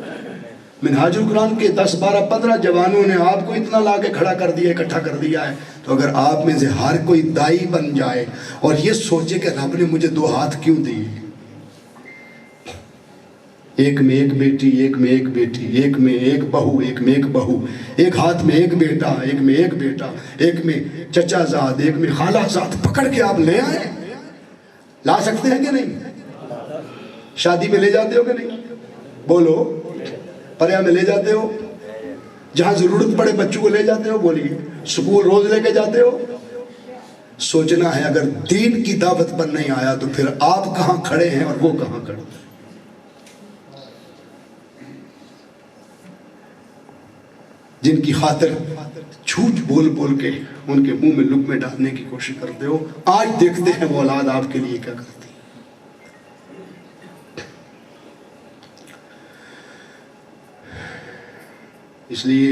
Speaker 2: منہاج القرآن کے 10 12 15 جوانوں نے آپ کو اتنا لا کے کھڑا کر دیا، اکٹھا کر دیا ہے، تو اگر آپ میں سے ہر کوئی دائی بن جائے اور یہ سوچے کہ رب نے مجھے 2 ہاتھ کیوں دیے، ایک میں ایک بیٹی، ایک میں ایک بیٹی، ایک میں ایک بہو، ایک میں ایک بہو، ایک ہاتھ میں ایک بیٹا، ایک میں ایک بیٹا، ایک میں چچا زاد، ایک میں خالہ زاد، پکڑ کے آپ لے آئے، لا سکتے ہیں کہ نہیں؟ شادی میں لے جاتے ہو کہ نہیں؟ بولو، پریا میں لے جاتے ہو؟ جہاں ضرورت پڑے بچوں کو لے جاتے ہو؟ بولیے، سکول روز لے کے جاتے ہو؟ سوچنا ہے اگر دین کی دعوت پر نہیں آیا تو پھر آپ کہاں کھڑے ہیں اور وہ کہاں کھڑے ہیں؟ جن کی خاطر جھوٹ بول بول کے ان کے منہ میں لقمے ڈالنے کی کوشش کرتے ہو، آج دیکھتے ہیں وہ اولاد آپ کے لیے کیا کرتی ہے۔ اس لیے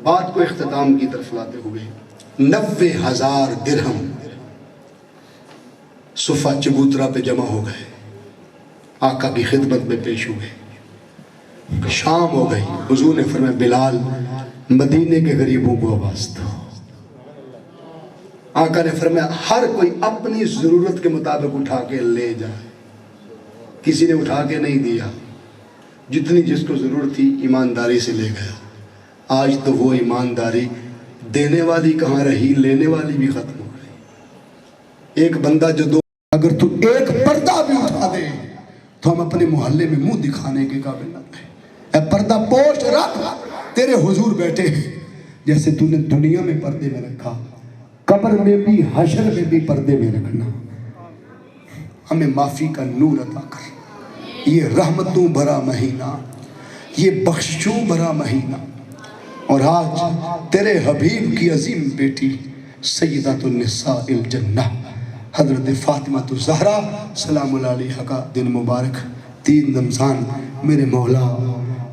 Speaker 2: بات کو اختتام کی طرف لاتے ہوئے 90,000 درہم صفہ چبوترا پہ جمع ہو گئے، آقا کی خدمت میں پیش ہوئے، شام ہو گئی، حضور نے فرمایا بلال مدینے کے غریبوں کو آواز دو۔ آقا نے فرمایا ہر کوئی اپنی ضرورت کے مطابق اٹھا کے لے جائے، کسی نے اٹھا کے نہیں دیا، جتنی جس کو ضرورت تھی ایمانداری سے لے گیا۔ آج تو وہ ایمانداری دینے والی کہاں رہی، لینے والی بھی ختم ہو گئی۔ ایک بندہ جو دو، اگر تو ایک پردہ بھی اٹھا دے تو ہم اپنے محلے میں منہ دکھانے کے قابل نہ رہے۔ اے پردہ پوش رکھ، تیرے حضور بیٹھے ہیں، جیسے تو نے دنیا میں پردے میں رکھا، قبر میں بھی حشر میں بھی پردے میں رکھنا۔ ہمیں معافی کا نور عطا کر، یہ رحمتوں بھرا مہینہ، یہ بخششوں بھرا مہینہ، اور آج تیرے حبیب کی عظیم بیٹی سیدۃ النساء الجنہ حضرت فاطمہ الزہرا سلام اللہ علیہا کا دن مبارک 3 رمضان، میرے مولا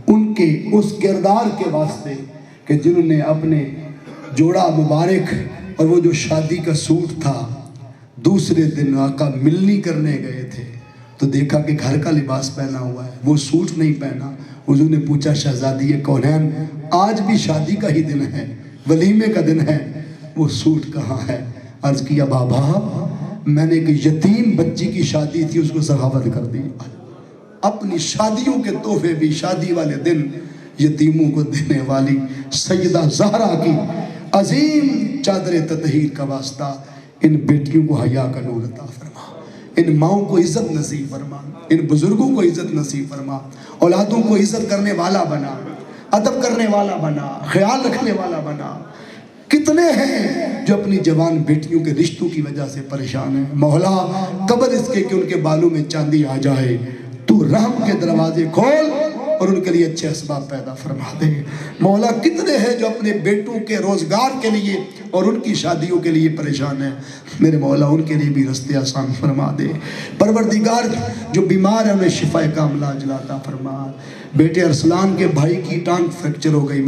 Speaker 2: ان کے اس کردار کے واسطے کہ جنہوں نے اپنے جوڑا مبارک اور وہ جو شادی کا سوٹ تھا، دوسرے دن آقا ملنی کرنے گئے تھے تو دیکھا کہ گھر کا لباس پہنا ہوا ہے، وہ سوٹ نہیں پہنا۔ حضور نے پوچھا شہزادی کونین، آج بھی شادی کا ہی دن ہے، ولیمے کا دن ہے، وہ سوٹ کہاں ہے؟ عرض کیا بابا میں نے ایک یتیم بچی کی شادی تھی، اس کو سخاوت کر دی۔ اپنی شادیوں کے تحفے بھی شادی والے دن یتیموں کو دینے والی سیدہ زہرا کی عظیم چادر تطہیر کا واسطہ ان بیٹیوں کو حیا کا نور عطا فرما، ان ماؤں کو عزت نصیب فرما، ان بزرگوں کو عزت نصیب فرما، اولادوں کو عزت کرنے والا بنا، ادب کرنے والا بنا، خیال رکھنے والا بنا۔ کتنے ہیں جو اپنی جوان بیٹیوں کے رشتوں کی وجہ سے پریشان ہیں، مولا قبل اس کے کہ ان کے بالوں میں چاندی آ جائے تو رحم کے دروازے کھول اور ان کے لیے اچھے اسباب پیدا فرما دے۔ مولا کتنے ہیں جو اپنے بیٹوں کے روزگار کے لیے اور ان کی شادیوں کے لیے پریشان ہیں، میرے مولا ان کے لیے بھی رستے آسان فرما دے۔ پروردگار جو بیمار ہیں انہیں شفا کاملہ عاجلہ عطا فرما۔ بیٹے ارسلان کے بھائی کی ٹانگ فریکچر ہو گئی،